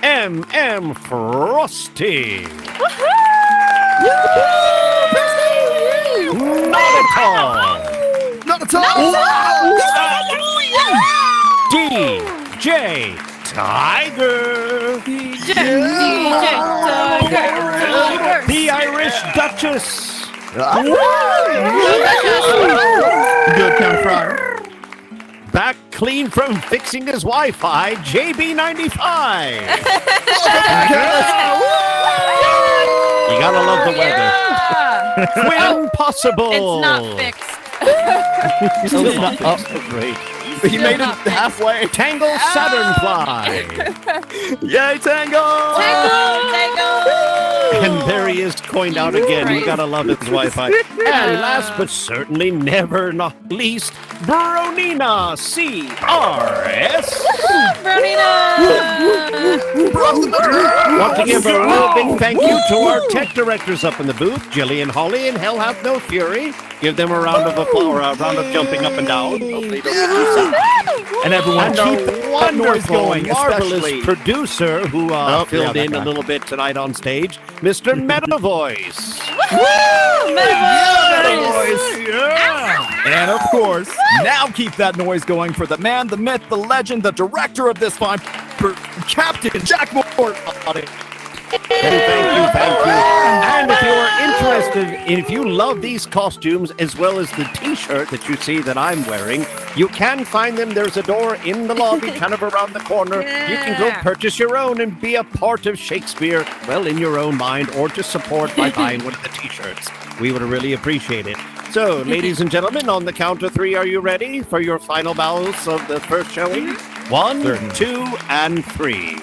M.M. Frosty. Not at all! DJ Tiger. DJ Tiger. The Irish Duchess. Good Count Fryer. Back clean from fixing his Wi-Fi, JB95. You gotta love the weather. When possible. It's not fixed. Still not fixed. Great. He made it halfway. Tangle Saturn Yay, Tango! Tango! And there he is coined out again. You gotta love his Wi-Fi. And last but certainly never not least, Bronina CRS. Want to give a real big thank you to our tech directors up in the booth, Jillian Holly and Hell Hath No Fury. Give them a round of applause, or a round of jumping up and down. Hopefully And everyone, and keep that noise going, marvelous especially. producer who filled in a guy. little bit tonight on stage, Mr. Meta Voice. And of course, now keep that noise going for the man, the myth, the legend, the director of this fine, Captain Jack Moore. Thank you. And if you're interested, if you love these costumes as well as the t-shirt that you see that I'm wearing, you can find them. There's a door in the lobby, kind of around the corner. You can go purchase your own and be a part of Shakespeare, well, in your own mind, or just support by buying one of the t-shirts. We would really appreciate it. So, ladies and gentlemen, on the count of 3, are you ready for your final bows of the first showing? 1, 2, and 3.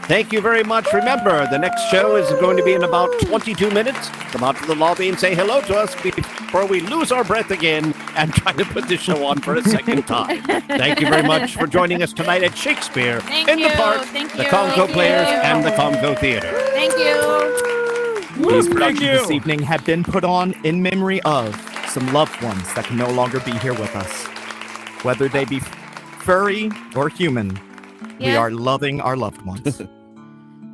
Thank you very much. Remember, the next show is going to be in about 22 minutes. Come out to the lobby and say hello to us before we lose our breath again and try to put the show on for a second time. Thank you very much for joining us tonight at Shakespeare in the Park, the ComCo Players, and the ComCo Theater. Thank you. These productions this evening have been put on in memory of some loved ones that can no longer be here with us. Whether they be furry or human, we Yeah. are loving our loved ones.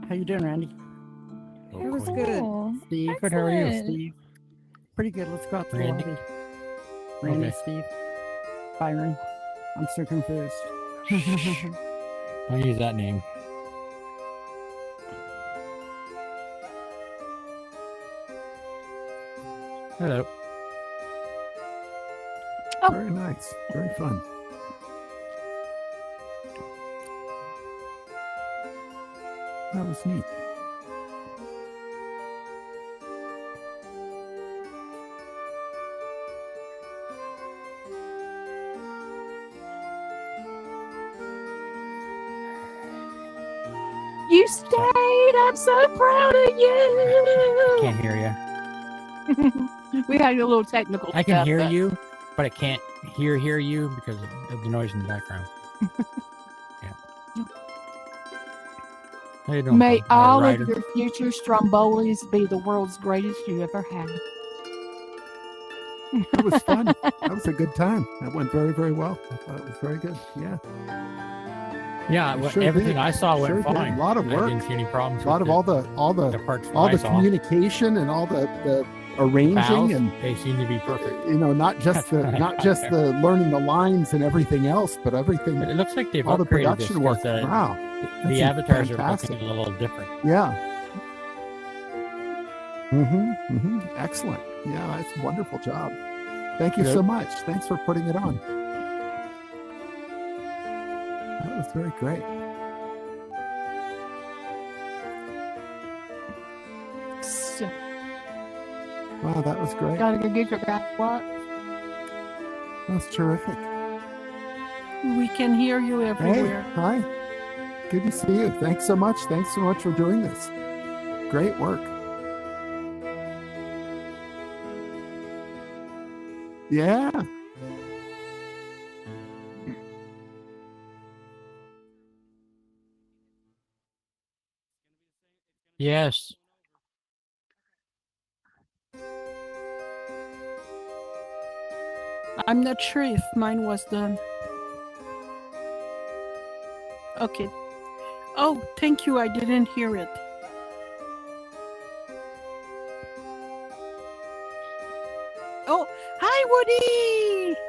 How you doing, Randy? It was good. Steve, Good, how are you, Steve? Pretty good. Let's go out to the Randy? lobby. Randy, Okay. Steve, Byron. I'm so confused. Don't use that name. Hello. Very nice. Very fun. That was neat. You stayed. I'm so proud of you. Can't hear you. We had a little technical. I can stuff, hear but- you, but I can't hear you because of the noise in the background. Yeah. How you doing? May Paul? all Ryder? of your future Strombolis be the world's greatest you ever had. It was fun. That was a good time. That went very, very well. I thought it was very good. Yeah. Yeah, It well, sure everything did. I saw went Sure did. fine. A lot of I work. didn't see any problems. A lot with of all the parts all I the saw. communication and all the arranging Bows, and they seem to be perfect. you know not just the learning the lines and everything else, but everything. It looks like they've all the upgraded production this, work. 'cause, Wow. The That's avatars fantastic. are looking a little different. Yeah. Excellent. Yeah, it's a wonderful job. Thank you Good. so much. Thanks for putting it on. That was very great. So, Wow, that was great. gotta go get your guy. What? That was terrific. We can hear you Hey, everywhere. hi. Good to see you. Thanks so much. Thanks so much for doing this. Great work. Yeah. Yes. I'm not sure if mine was done. Okay. Oh, thank you. I didn't hear it. Oh, hi, Woody!